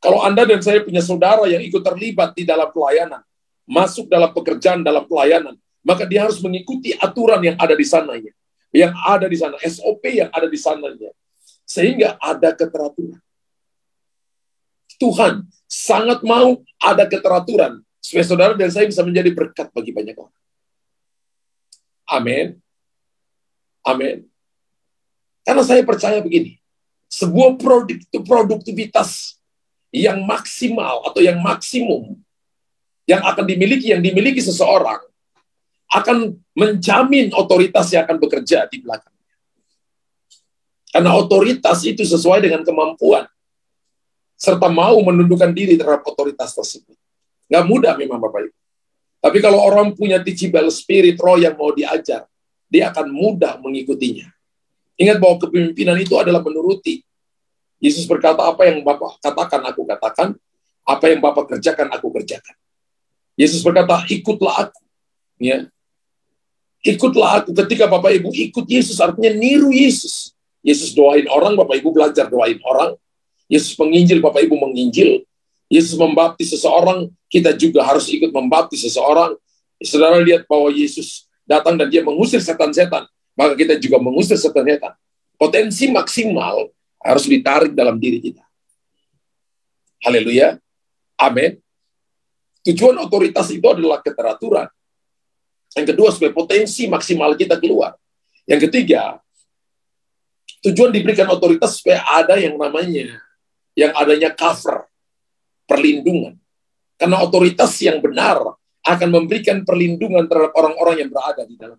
Kalau Anda dan saya punya saudara yang ikut terlibat di dalam pelayanan, masuk dalam pekerjaan dalam pelayanan, maka dia harus mengikuti aturan yang ada di sananya. Yang ada di sana, SOP yang ada di sananya. Sehingga ada keteraturan. Tuhan sangat mau ada keteraturan, supaya saudara dan saya bisa menjadi berkat bagi banyak orang. Amin. Amin. Karena saya percaya begini, sebuah produktivitas yang maksimal atau yang maksimum yang akan dimiliki seseorang akan menjamin otoritas yang akan bekerja di belakangnya. Karena otoritas itu sesuai dengan kemampuan serta mau menundukkan diri terhadap otoritas tersebut. Nggak mudah memang Bapak Ibu. Tapi kalau orang punya teachable spirit, roh yang mau diajar, dia akan mudah mengikutinya. Ingat bahwa kepemimpinan itu adalah menuruti. Yesus berkata, apa yang Bapak katakan, aku katakan. Apa yang Bapak kerjakan, aku kerjakan. Yesus berkata, ikutlah aku. Ya. Ikutlah aku. Ketika Bapak Ibu ikut Yesus, artinya niru Yesus. Yesus doain orang, Bapak Ibu belajar doain orang. Yesus menginjil, Bapak Ibu menginjil. Yesus membaptis seseorang, kita juga harus ikut membaptis seseorang. Saudara lihat bahwa Yesus datang dan dia mengusir setan-setan, maka kita juga mengusir setan-setan. Potensi maksimal harus ditarik dalam diri kita. Haleluya. Amin. Tujuan otoritas itu adalah keteraturan. Yang kedua, supaya potensi maksimal kita keluar. Yang ketiga, tujuan diberikan otoritas supaya ada yang adanya cover, perlindungan. Karena otoritas yang benar akan memberikan perlindungan terhadap orang-orang yang berada di dalam.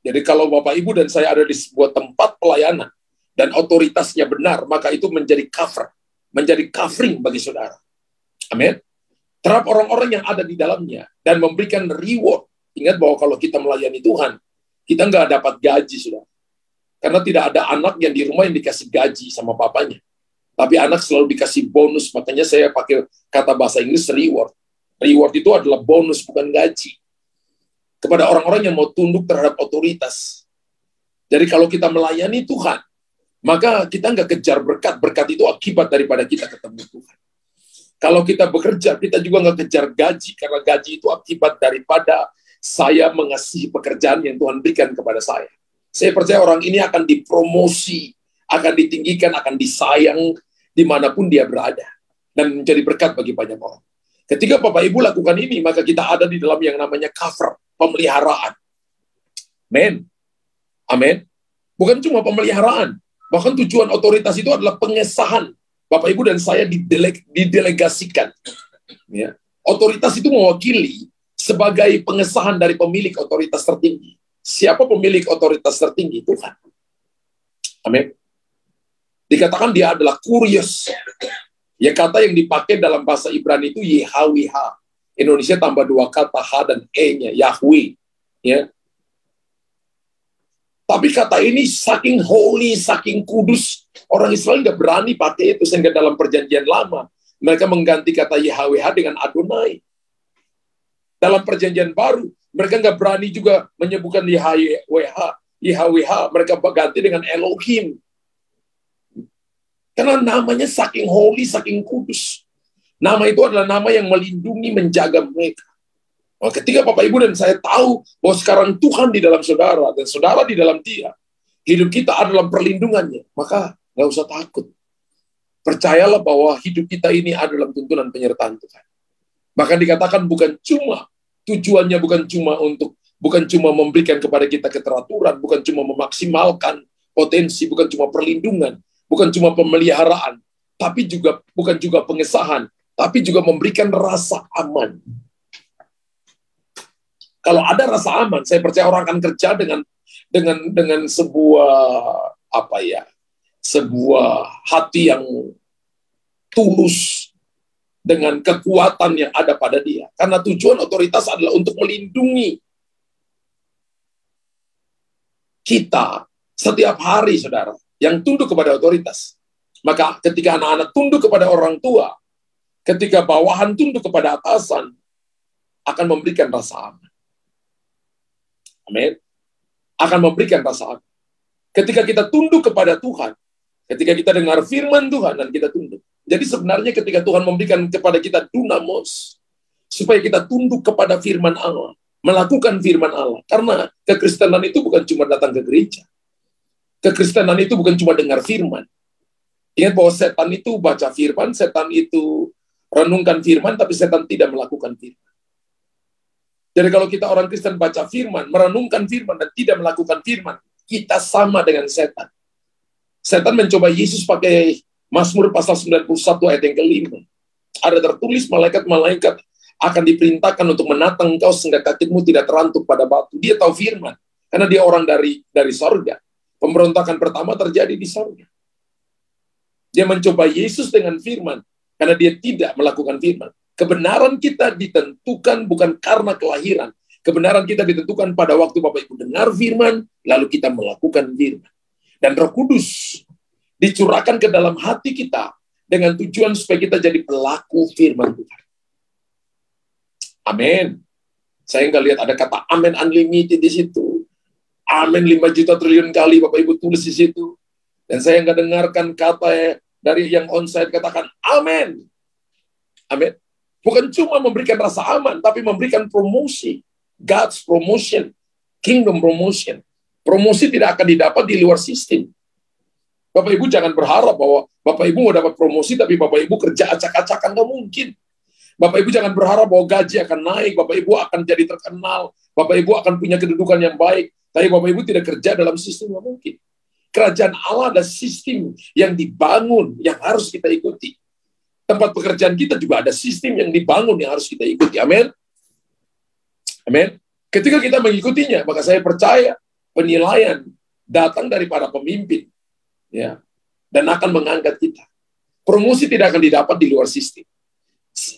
Jadi kalau Bapak Ibu dan saya ada di sebuah tempat pelayanan dan otoritasnya benar, maka itu menjadi cover, menjadi covering bagi saudara. Amin. Terhadap orang-orang yang ada di dalamnya dan memberikan reward. Ingat bahwa kalau kita melayani Tuhan, kita nggak dapat gaji, saudara. Karena tidak ada anak yang di rumah yang dikasih gaji sama papanya. Tapi anak selalu dikasih bonus, makanya saya pakai kata bahasa Inggris reward. Reward itu adalah bonus, bukan gaji. Kepada orang-orang yang mau tunduk terhadap otoritas. Jadi kalau kita melayani Tuhan, maka kita nggak kejar berkat. Berkat itu akibat daripada kita ketemu Tuhan. Kalau kita bekerja, kita juga nggak kejar gaji, karena gaji itu akibat daripada saya mengasihi pekerjaan yang Tuhan berikan kepada saya. Saya percaya orang ini akan dipromosi, akan ditinggikan, akan disayang, dimanapun dia berada. Dan menjadi berkat bagi banyak orang. Ketika Bapak Ibu lakukan ini, maka kita ada di dalam yang namanya cover, pemeliharaan. Amin. Amin. Bukan cuma pemeliharaan, bahkan tujuan otoritas itu adalah pengesahan. Bapak Ibu dan saya didelegasikan. Ya. Otoritas itu mewakili sebagai pengesahan dari pemilik otoritas tertinggi. Siapa pemilik otoritas tertinggi? Tuhan. Amin. Dikatakan dia adalah kurios. Ya, kata yang dipakai dalam bahasa Ibrani itu YHWH. Indonesia tambah 2 kata H dan E-nya, Yahweh. Ya. Tapi kata ini saking holy, saking kudus, orang Israel nggak berani pakai itu, sehingga dalam perjanjian lama, mereka mengganti kata YHWH dengan Adonai. Dalam perjanjian baru, mereka nggak berani juga menyebutkan YHWH, mereka ganti dengan Elohim. Karena namanya saking holy, saking kudus. Nama itu adalah nama yang melindungi, menjaga mereka. Nah, ketika Bapak Ibu dan saya tahu bahwa sekarang Tuhan di dalam saudara dan saudara di dalam dia, hidup kita adalah perlindungannya, maka nggak usah takut. Percayalah bahwa hidup kita ini adalah tuntunan penyertaan Tuhan. Bahkan dikatakan tujuannya bukan cuma memberikan kepada kita keteraturan, bukan cuma memaksimalkan potensi, bukan cuma perlindungan, bukan cuma pemeliharaan, tapi juga bukan juga pengesahan, tapi juga memberikan rasa aman. Kalau ada rasa aman, saya percaya orang akan kerja dengan sebuah hati yang tulus, dengan kekuatan yang ada pada dia. Karena tujuan otoritas adalah untuk melindungi kita setiap hari, saudara, yang tunduk kepada otoritas. Maka ketika anak-anak tunduk kepada orang tua, ketika bawahan tunduk kepada atasan, akan memberikan rasa aman. Amin. Akan memberikan rasa aman. Ketika kita tunduk kepada Tuhan, ketika kita dengar firman Tuhan dan kita tunduk. Jadi sebenarnya ketika Tuhan memberikan kepada kita dunamos, supaya kita tunduk kepada firman Allah, melakukan firman Allah. Karena kekristenan itu bukan cuma datang ke gereja. Kekristenan itu bukan cuma dengar firman. Ingat bahwa setan itu baca firman, setan itu renungkan firman, tapi setan tidak melakukan firman. Jadi kalau kita orang Kristen baca firman, merenungkan firman, dan tidak melakukan firman, kita sama dengan setan. Setan mencoba Yesus pakai Mazmur pasal 91 ayat yang kelima. Ada tertulis malaikat-malaikat akan diperintahkan untuk menatang engkau sehingga kakimu tidak terantuk pada batu. Dia tahu firman, karena dia orang dari sorga. Pemberontakan pertama terjadi di sorga. Dia mencoba Yesus dengan firman, karena dia tidak melakukan firman. Kebenaran kita ditentukan bukan karena kelahiran. Kebenaran kita ditentukan pada waktu Bapak Ibu dengar firman, lalu kita melakukan firman. Dan Roh Kudus dicurahkan ke dalam hati kita dengan tujuan supaya kita jadi pelaku firman Tuhan. Amin. Saya nggak lihat ada kata amin unlimited di situ. Amin 5 juta triliun kali Bapak Ibu tulis di situ. Dan saya nggak dengarkan kata dari yang onsite katakan amin. Amin. Bukan cuma memberikan rasa aman, tapi memberikan promosi. God's promotion. Kingdom promotion. Promosi tidak akan didapat di luar sistem. Bapak Ibu jangan berharap bahwa Bapak Ibu mau dapat promosi, tapi Bapak Ibu kerja acak-acakan, nggak mungkin. Bapak Ibu jangan berharap bahwa gaji akan naik, Bapak Ibu akan jadi terkenal, Bapak Ibu akan punya kedudukan yang baik, tapi Bapak Ibu tidak kerja dalam sistem, nggak mungkin. Kerajaan Allah ada sistem yang dibangun, yang harus kita ikuti. Tempat pekerjaan kita juga ada sistem yang dibangun, yang harus kita ikuti. Amin. Amin. Ketika kita mengikutinya, maka saya percaya penilaian datang dari para pemimpin, ya, dan akan mengangkat kita. Promosi tidak akan didapat di luar sistem.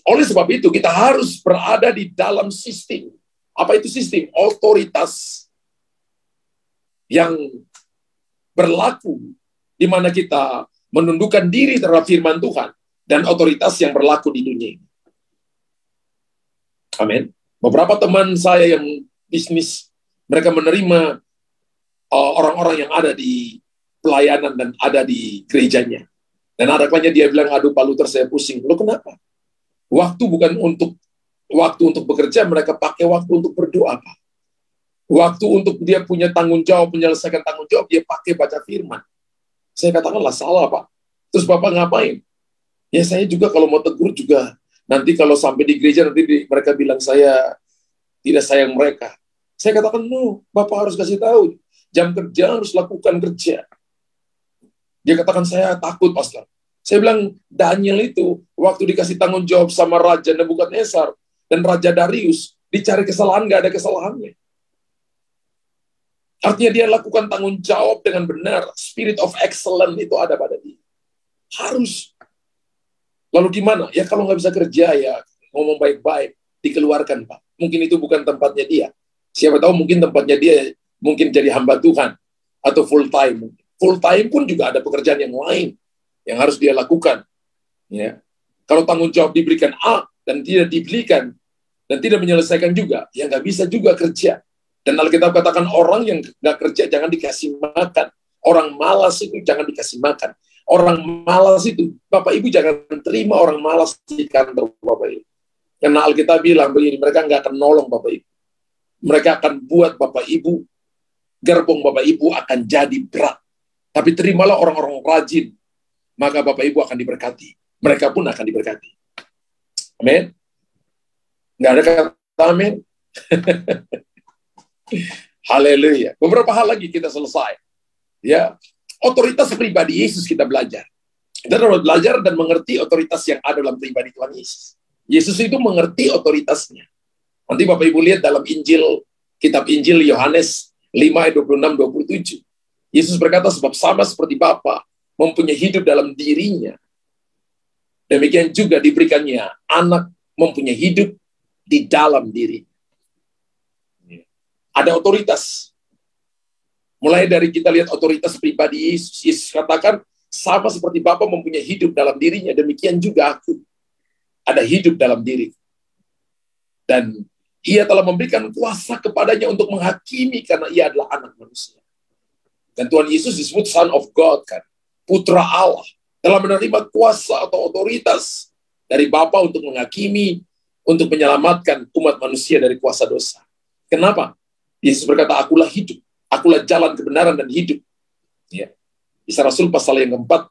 Oleh sebab itu, kita harus berada di dalam sistem. Apa itu sistem? Otoritas yang berlaku, di mana kita menundukkan diri terhadap firman Tuhan, dan otoritas yang berlaku di dunia ini. Amin. Beberapa teman saya yang bisnis, mereka menerima orang-orang yang ada di pelayanan dan ada di gerejanya. Dan ada kalanya dia bilang, aduh Pak Luther saya pusing. Loh kenapa? Waktu bukan untuk bekerja, mereka pakai waktu untuk berdoa, Pak. Waktu untuk dia punya tanggung jawab, menyelesaikan tanggung jawab, dia pakai baca firman. Saya katakanlah salah, Pak. Terus Bapak ngapain? Ya saya juga kalau mau tegur juga, nanti kalau sampai di gereja, nanti mereka bilang saya tidak sayang mereka. Saya katakan, no, Bapak harus kasih tahu. Jam kerja harus lakukan kerja. Dia katakan, saya takut, Pastor. Saya bilang, Daniel itu, waktu dikasih tanggung jawab sama Raja Nebukadnezar dan Raja Darius, dicari kesalahan, nggak ada kesalahannya. Artinya dia lakukan tanggung jawab dengan benar. Spirit of excellence itu ada pada dia. Harus. Lalu gimana? Ya kalau nggak bisa kerja, ya ngomong baik-baik, dikeluarkan, Pak. Mungkin itu bukan tempatnya dia. Siapa tahu mungkin tempatnya dia mungkin jadi hamba Tuhan. Atau full time. Full time pun juga ada pekerjaan yang lain yang harus dia lakukan. Ya. Kalau tanggung jawab diberikan A dan tidak diberikan dan tidak menyelesaikan juga, ya nggak bisa juga kerja. Dan Alkitab katakan orang yang nggak kerja jangan dikasih makan. Orang malas itu jangan dikasih makan. Orang malas itu, Bapak Ibu jangan terima orang malas di kantor Bapak Ibu. Karena Alkitab bilang begini, mereka nggak akan nolong Bapak Ibu. Mereka akan buat Bapak Ibu, gerbong Bapak Ibu akan jadi berat. Tapi terimalah orang-orang rajin, maka Bapak Ibu akan diberkati. Mereka pun akan diberkati. Amin. Nggak ada kata amin. Haleluya. Beberapa hal lagi kita selesai. Ya, otoritas pribadi Yesus kita belajar. Kita harus belajar dan mengerti otoritas yang ada dalam pribadi Tuhan Yesus. Yesus itu mengerti otoritasnya. Nanti Bapak Ibu lihat dalam Injil, kitab Injil Yohanes 5 ayat 26-27. Yesus berkata, sebab sama seperti Bapa mempunyai hidup dalam dirinya, demikian juga diberikannya anak mempunyai hidup di dalam diri. Ada otoritas. Mulai dari kita lihat otoritas pribadi Yesus. Yesus katakan, sama seperti Bapa mempunyai hidup dalam dirinya, demikian juga aku. Ada hidup dalam diri. Dan ia telah memberikan kuasa kepadanya untuk menghakimi karena ia adalah anak manusia. Dan Tuhan Yesus disebut Son of God, kan? Putra Allah. Telah menerima kuasa atau otoritas dari Bapa untuk menghakimi, untuk menyelamatkan umat manusia dari kuasa dosa. Kenapa? Yesus berkata, akulah hidup, akulah jalan kebenaran dan hidup. Ya. Kisah Rasul pasal yang keempat,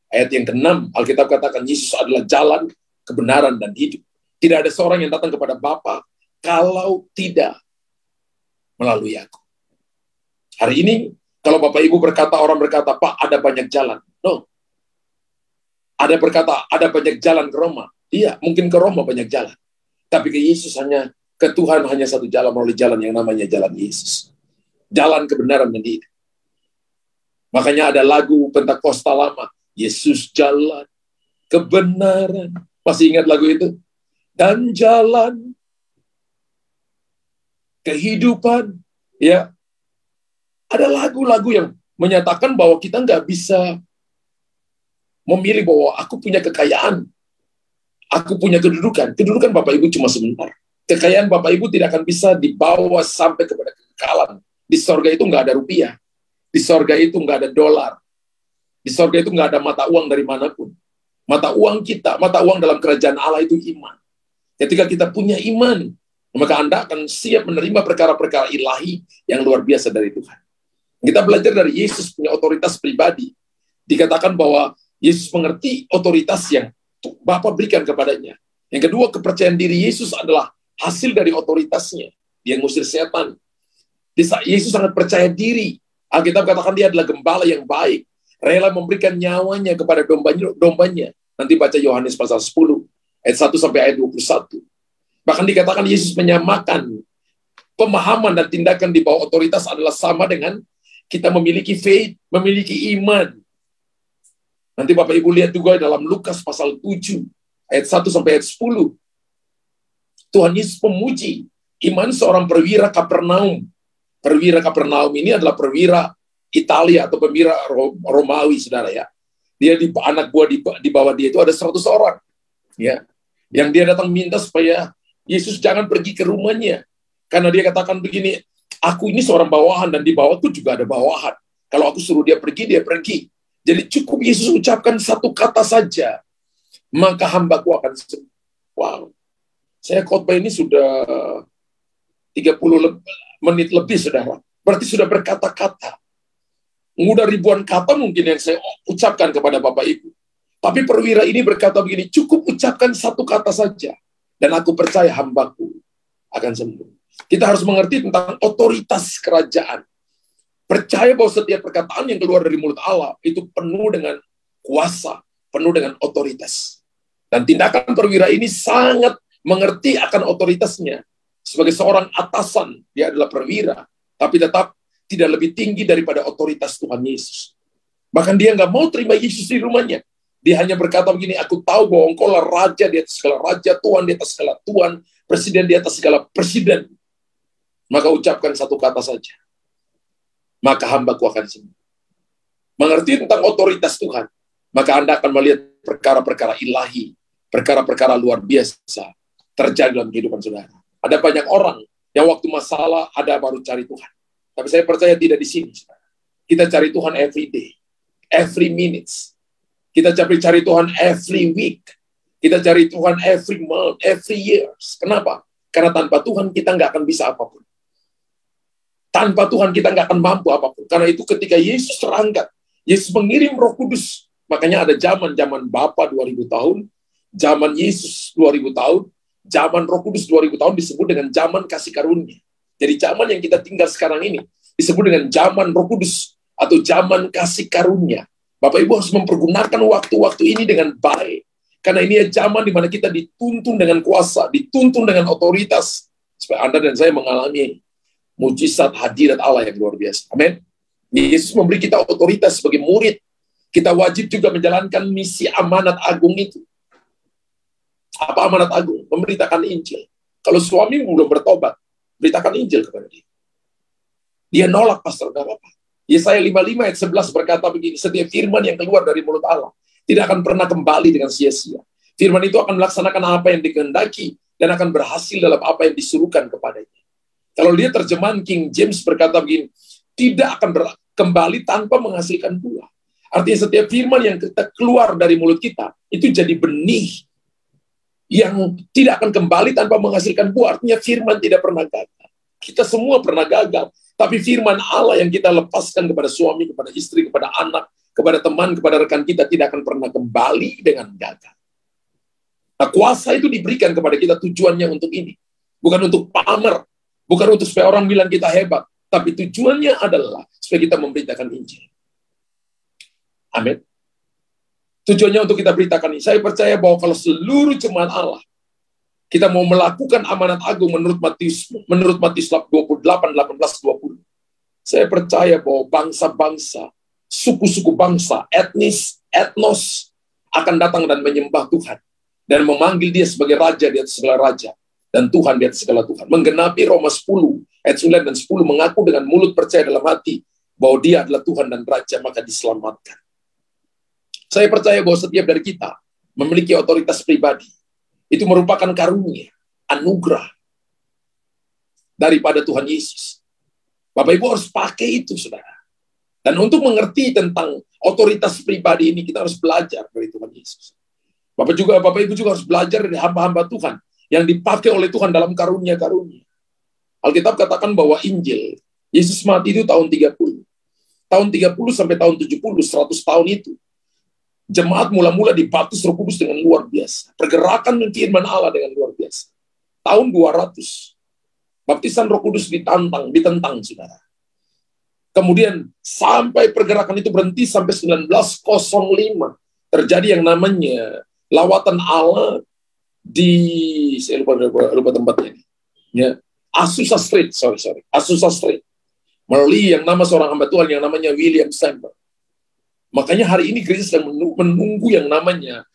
Ayat yang ke-6, Alkitab katakan Yesus adalah jalan, kebenaran, dan hidup. Tidak ada seorang yang datang kepada Bapa kalau tidak melalui aku. Hari ini, kalau Bapak Ibu berkata, orang berkata, Pak, ada banyak jalan. No. Ada berkata, ada banyak jalan ke Roma. Iya, mungkin ke Roma banyak jalan. Tapi ke Yesus ke Tuhan hanya satu jalan, melalui jalan yang namanya jalan Yesus. Jalan kebenaran dan hidup. Makanya ada lagu Pentakosta lama, Yesus jalan kebenaran. Masih ingat lagu itu? Dan jalan kehidupan. Ya, ada lagu-lagu yang menyatakan bahwa kita nggak bisa memilih bahwa aku punya kekayaan, aku punya kedudukan. Kedudukan Bapak Ibu cuma sebentar. Kekayaan Bapak Ibu tidak akan bisa dibawa sampai kepada kekekalan. Di sorga itu nggak ada rupiah. Di sorga itu nggak ada dolar. Di sorga itu nggak ada mata uang dari manapun. Mata uang kita, mata uang dalam kerajaan Allah itu iman. Ketika kita punya iman, maka Anda akan siap menerima perkara-perkara ilahi yang luar biasa dari Tuhan. Kita belajar dari Yesus punya otoritas pribadi. Dikatakan bahwa Yesus mengerti otoritas yang Bapa berikan kepadanya. Yang kedua, kepercayaan diri Yesus adalah hasil dari otoritasnya. Dia ngusir setan. Yesus sangat percaya diri. Alkitab katakan dia adalah gembala yang baik, rela memberikan nyawanya kepada dombanya. Nanti baca Yohanes pasal 10, ayat 1 sampai ayat 21. Bahkan dikatakan Yesus menyamakan pemahaman dan tindakan di bawah otoritas adalah sama dengan kita memiliki faith, memiliki iman. Nanti Bapak Ibu lihat juga dalam Lukas pasal 7, ayat 1 sampai ayat 10. Tuhan Yesus memuji iman seorang perwira Kapernaum. Perwira Kapernaum ini adalah perwira Italia atau perwira Romawi, saudara ya. Dia anak buah di bawah dia itu ada 100 orang. Ya. Yang dia datang minta supaya Yesus jangan pergi ke rumahnya. Karena dia katakan begini, aku ini seorang bawahan dan di bawahku juga ada bawahan. Kalau aku suruh dia pergi. Jadi cukup Yesus ucapkan satu kata saja, maka hambaku akan sembuh. Wow. Saya khotbah ini sudah 30 menit lebih, saudara. Berarti sudah berkata-kata. Udah ribuan kata mungkin yang saya ucapkan kepada Bapak Ibu. Tapi perwira ini berkata begini, cukup ucapkan satu kata saja. Dan aku percaya hambaku akan sembuh. Kita harus mengerti tentang otoritas kerajaan. Percaya bahwa setiap perkataan yang keluar dari mulut Allah itu penuh dengan kuasa, penuh dengan otoritas. Dan tindakan perwira ini sangat mengerti akan otoritasnya. Sebagai seorang atasan, dia adalah perwira, tapi tetap tidak lebih tinggi daripada otoritas Tuhan Yesus. Bahkan dia nggak mau terima Yesus di rumahnya. Dia hanya berkata begini, aku tahu bahwa engkau lah raja di atas segala raja, Tuhan di atas segala Tuhan, presiden di atas segala presiden. Maka ucapkan satu kata saja. Maka hambaku akan sembuh. Mengerti tentang otoritas Tuhan, maka Anda akan melihat perkara-perkara ilahi, perkara-perkara luar biasa terjadi dalam kehidupan saudara. Ada banyak orang yang waktu masalah ada baru cari Tuhan. Tapi saya percaya tidak di sini. Kita cari Tuhan every day, every minutes. Kita cari Tuhan every week. Kita cari Tuhan every month, every years. Kenapa? Karena tanpa Tuhan kita nggak akan bisa apapun. Tanpa Tuhan kita nggak akan mampu apapun. Karena itu ketika Yesus terangkat, Yesus mengirim Roh Kudus. Makanya ada zaman Bapa 2000 tahun, zaman Yesus 2000 tahun, zaman Roh Kudus 2000 tahun disebut dengan zaman kasih karunia. Jadi zaman yang kita tinggal sekarang ini disebut dengan zaman Roh Kudus atau zaman kasih karunia. Bapak Ibu harus mempergunakan waktu-waktu ini dengan baik. Karena ini zaman di mana kita dituntun dengan kuasa, dituntun dengan otoritas. Supaya Anda dan saya mengalami mujizat hadirat Allah yang luar biasa. Amin. Yesus memberi kita otoritas sebagai murid. Kita wajib juga menjalankan misi amanat agung itu. Apa amanat agung? Memberitakan Injil. Kalau suami belum bertobat, beritakan Injil kepada dia. Dia nolak, pastor, gak apa-apa. Yesaya 55 ayat 11 berkata begini, setiap firman yang keluar dari mulut Allah tidak akan pernah kembali dengan sia-sia. Firman itu akan melaksanakan apa yang dikehendaki dan akan berhasil dalam apa yang disuruhkan kepadanya. Kalau dia terjemahan King James berkata begini, tidak akan kembali tanpa menghasilkan buah. Artinya setiap firman yang kita keluar dari mulut kita, itu jadi benih yang tidak akan kembali tanpa menghasilkan buah. Artinya firman tidak pernah gagal. Kita semua pernah gagal. Tapi firman Allah yang kita lepaskan kepada suami, kepada istri, kepada anak, kepada teman, kepada rekan kita tidak akan pernah kembali dengan gagal. Nah, kuasa itu diberikan kepada kita tujuannya untuk ini. Bukan untuk pamer, bukan untuk supaya orang bilang kita hebat, tapi tujuannya adalah supaya kita memberitakan Injil. Amin. Tujuannya untuk kita beritakan ini. Saya percaya bahwa kalau seluruh jemaat Allah, kita mau melakukan amanat agung menurut Matius 28, 18, 20. Saya percaya bahwa bangsa-bangsa, suku-suku bangsa, etnos akan datang dan menyembah Tuhan. Dan memanggil dia sebagai raja di atas segala raja. Dan Tuhan di atas segala Tuhan. Menggenapi Roma 10, ayat 9 dan 10, mengaku dengan mulut percaya dalam hati bahwa dia adalah Tuhan dan Raja, maka diselamatkan. Saya percaya bahwa setiap dari kita memiliki otoritas pribadi. Itu merupakan karunia, anugerah daripada Tuhan Yesus. Bapak Ibu harus pakai itu, saudara. Dan untuk mengerti tentang otoritas pribadi ini, kita harus belajar dari Tuhan Yesus. Bapak Ibu juga harus belajar dari hamba-hamba Tuhan yang dipakai oleh Tuhan dalam karunia-karunia. Alkitab katakan bahwa Injil, Yesus mati itu tahun 30. Tahun 30 sampai tahun 70, 100 tahun itu. Jemaat mula-mula dibaptis Roh Kudus dengan luar biasa. Pergerakan firman Allah dengan luar biasa. Tahun 200. Baptisan Roh Kudus ditentang, saudara. Kemudian sampai pergerakan itu berhenti sampai 1905. Terjadi yang namanya lawatan Allah di, saya lupa tempatnya ini. Ya, Azusa Street. Melalui yang nama seorang hamba Tuhan yang namanya William Seymour. Makanya hari ini gereja sedang menunggu yang namanya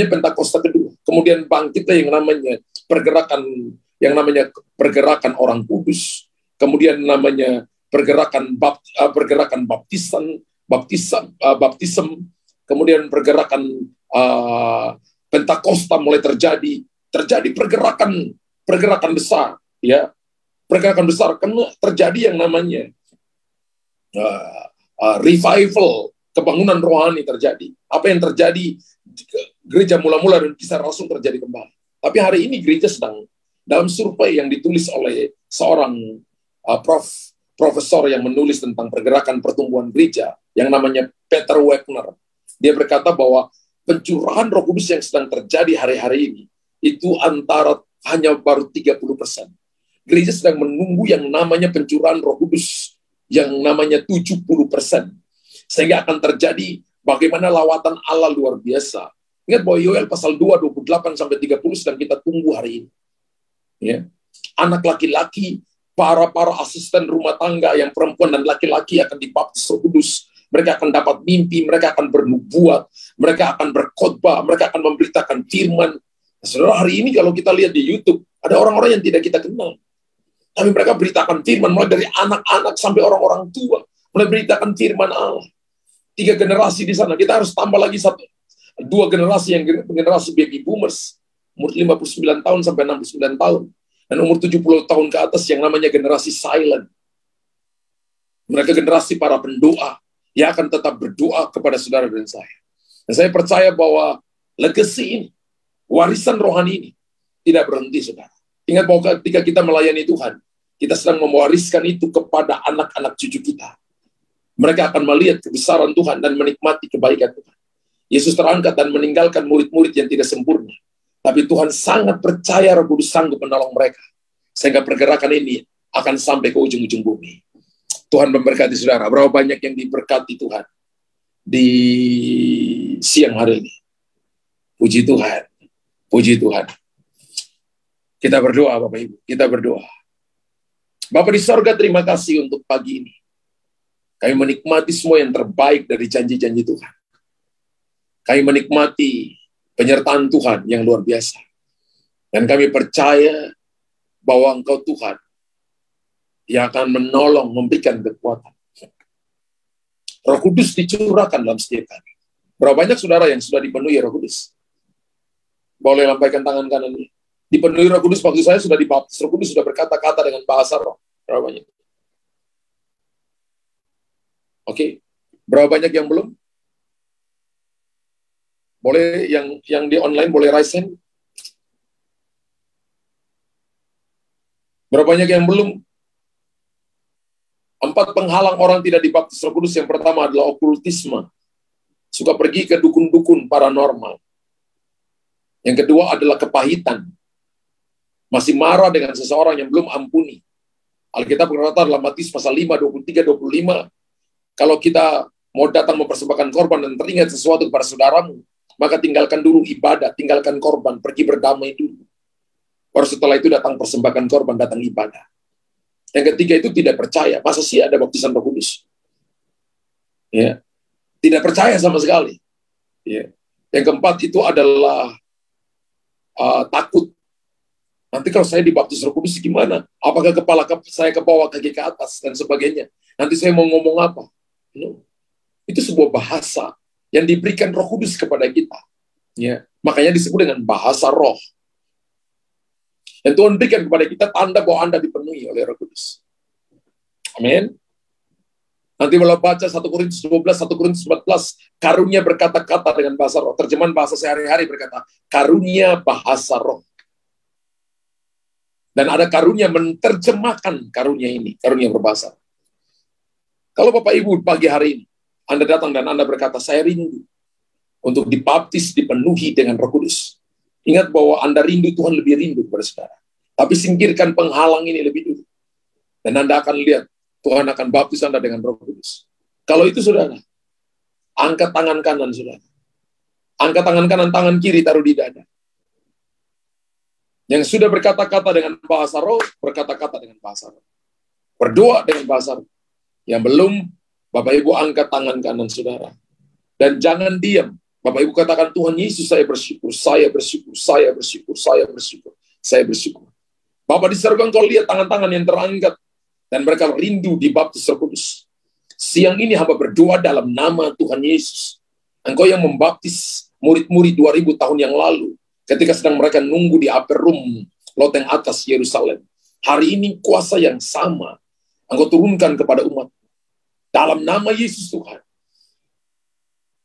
Pentakosta kedua. Kemudian bangkitlah yang namanya pergerakan orang kudus. Kemudian namanya pergerakan baptism. Kemudian pergerakan Pentakosta mulai terjadi pergerakan besar, ya. Pergerakan besar karena terjadi yang namanya revival, kebangunan rohani terjadi. Apa yang terjadi gereja mula-mula dan kisah rasul terjadi kembali. Tapi hari ini gereja sedang dalam survei yang ditulis oleh seorang profesor yang menulis tentang pergerakan pertumbuhan gereja yang namanya Peter Wagner. Dia berkata bahwa pencurahan Roh Kudus yang sedang terjadi hari-hari ini itu hanya baru 30%. Gereja sedang menunggu yang namanya pencurahan Roh Kudus yang namanya 70%. Sehingga akan terjadi bagaimana lawatan Allah luar biasa. Ingat bahwa Yoel pasal 2, 28 sampai 30 sedang kita tunggu hari ini. Ya. Anak laki-laki, para asisten rumah tangga yang perempuan dan laki-laki akan dibaptis Roh Kudus. Mereka akan dapat mimpi, mereka akan bernubuat, mereka akan berkhotbah, mereka akan memberitakan firman. Saudara, hari ini kalau kita lihat di YouTube, ada orang-orang yang tidak kita kenal. Tapi mereka beritakan firman, mulai dari anak-anak sampai orang-orang tua, mulai beritakan firman Allah. 3 generasi di sana, kita harus tambah lagi 2 generasi, yang generasi baby boomers, umur 59 tahun sampai 69 tahun. Dan umur 70 tahun ke atas yang namanya generasi silent. Mereka generasi para pendoa, yang akan tetap berdoa kepada saudara dan saya. Dan saya percaya bahwa legacy ini, warisan rohani ini, tidak berhenti, saudara. Ingat bahwa ketika kita melayani Tuhan, kita sedang mewariskan itu kepada anak-anak cucu kita. Mereka akan melihat kebesaran Tuhan dan menikmati kebaikan Tuhan. Yesus terangkat dan meninggalkan murid-murid yang tidak sempurna. Tapi Tuhan sangat percaya Roh Kudus sanggup menolong mereka. Sehingga pergerakan ini akan sampai ke ujung-ujung bumi. Tuhan memberkati saudara. Berapa banyak yang diberkati Tuhan di siang hari ini. Puji Tuhan. Puji Tuhan. Kita berdoa, Bapak Ibu. Kita berdoa. Bapak di sorga, terima kasih untuk pagi ini. Kami menikmati semua yang terbaik dari janji-janji Tuhan. Kami menikmati penyertaan Tuhan yang luar biasa. Dan kami percaya bahwa Engkau Tuhan yang akan menolong, memberikan kekuatan. Roh Kudus dicurahkan dalam setiap kami. Berapa banyak saudara yang sudah dipenuhi Roh Kudus? Boleh lambaikan tangan kanan ini. Dipenuhi Roh Kudus, waktu saya sudah dibaptis. Roh Kudus sudah berkata-kata dengan bahasa roh. Berapa banyak? Oke. Berapa banyak yang belum? Boleh yang di online boleh raise hand? Berapa banyak yang belum? 4 penghalang orang tidak dibaptis Roh Kudus. Yang pertama adalah okultisme, suka pergi ke dukun-dukun paranormal. Yang kedua adalah kepahitan. Masih marah dengan seseorang yang belum ampuni. Alkitab berkata dalam Matius pasal 5, 23, 25, kalau kita mau datang mempersembahkan korban dan teringat sesuatu kepada saudaramu, maka tinggalkan dulu ibadah, tinggalkan korban, pergi berdamai dulu. Baru setelah itu datang persembahkan korban, datang ibadah. Yang ketiga itu tidak percaya. Masa sih ada baptisan Roh Kudus? Ya, tidak percaya sama sekali. Ya. Yang keempat itu adalah takut. Nanti kalau saya dibaptis Roh Kudus gimana? Apakah kepala saya ke bawah, kaki ke atas, dan sebagainya? Nanti saya mau ngomong apa? No. Itu sebuah bahasa yang diberikan Roh Kudus kepada kita. Ya. Makanya disebut dengan bahasa roh. Dan Tuhan berikan kepada kita tanda bahwa Anda dipenuhi oleh Roh Kudus. Amin. Nanti kalau baca 1 Korintus 12, 1 Korintus 14, karunia berkata-kata dengan bahasa roh. Terjemahan bahasa sehari-hari berkata, karunia bahasa roh. Dan ada karunia menerjemahkan karunia ini, karunia berbahasa. Kalau Bapak Ibu pagi hari ini, Anda datang dan Anda berkata, saya rindu untuk dibaptis, dipenuhi dengan Roh Kudus. Ingat bahwa Anda rindu, Tuhan lebih rindu kepada saudara. Tapi singkirkan penghalang ini lebih dulu. Dan Anda akan lihat, Tuhan akan baptis Anda dengan Roh Kudus. Kalau itu saudara, angkat tangan kanan saudara. Angkat tangan kanan, tangan kiri taruh di dada. Yang sudah berkata-kata dengan bahasa roh, berkata-kata dengan bahasa roh. Berdoa dengan bahasa roh. Yang belum, Bapak Ibu angkat tangan kanan saudara. Dan jangan diam. Bapak Ibu katakan, Tuhan Yesus saya bersyukur, saya bersyukur, saya bersyukur, saya bersyukur, saya bersyukur. Bapak di surga engkau lihat tangan-tangan yang terangkat. Dan mereka rindu dibaptis Roh Kudus. Siang ini hamba berdoa dalam nama Tuhan Yesus. Engkau yang membaptis murid-murid 2000 tahun yang lalu. Ketika sedang mereka nunggu di upper room, loteng atas Yerusalem. Hari ini kuasa yang sama, Engkau turunkan kepada umat. Dalam nama Yesus Tuhan.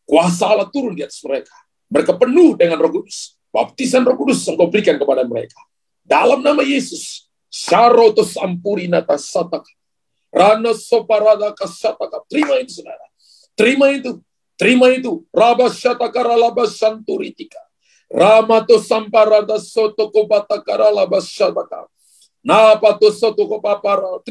Kuasa Allah turun di atas mereka. Mereka penuh dengan Roh Kudus. Baptisan Roh Kudus Engkau berikan kepada mereka. Dalam nama Yesus. Sarotos ampurinata sataka. Rana soparada kasataka. Terima itu saudara. Terima itu. Terima itu. Rabashataka ralabasanturitika. Ramato samparada soto kobata karala basyadaka. Napato soto kopapara.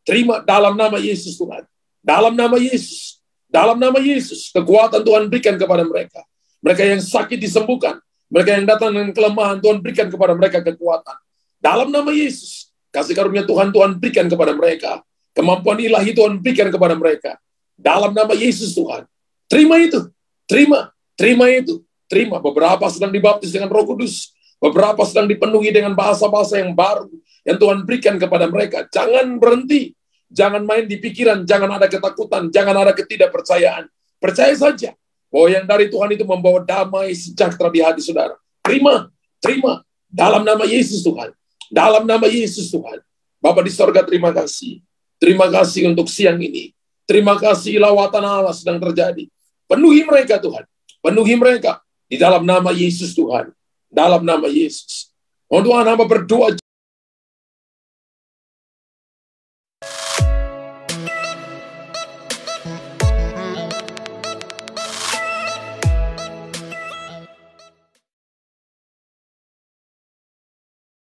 Terima dalam nama Yesus Tuhan. Dalam nama Yesus. Dalam nama Yesus. Kekuatan Tuhan berikan kepada mereka. Mereka yang sakit disembuhkan. Mereka yang datang dengan kelemahan Tuhan berikan kepada mereka kekuatan. Dalam nama Yesus. Kasih karunia Tuhan berikan kepada mereka. Kemampuan ilahi Tuhan berikan kepada mereka. Dalam nama Yesus Tuhan. Terima itu. Terima itu. Terima. Beberapa sedang dibaptis dengan Roh Kudus. Beberapa sedang dipenuhi dengan bahasa-bahasa yang baru yang Tuhan berikan kepada mereka. Jangan berhenti. Jangan main di pikiran. Jangan ada ketakutan. Jangan ada ketidakpercayaan. Percaya saja bahwa yang dari Tuhan itu membawa damai sejahtera di hati saudara. Terima. Dalam nama Yesus Tuhan. Dalam nama Yesus Tuhan. Bapa di sorga terima kasih. Terima kasih untuk siang ini. Terima kasih lawatan Allah sedang terjadi. Penuhi mereka Tuhan. Penuhi mereka. Di dalam nama Yesus Tuhan. Dalam nama Yesus. Oh Tuhan, hamba berdoa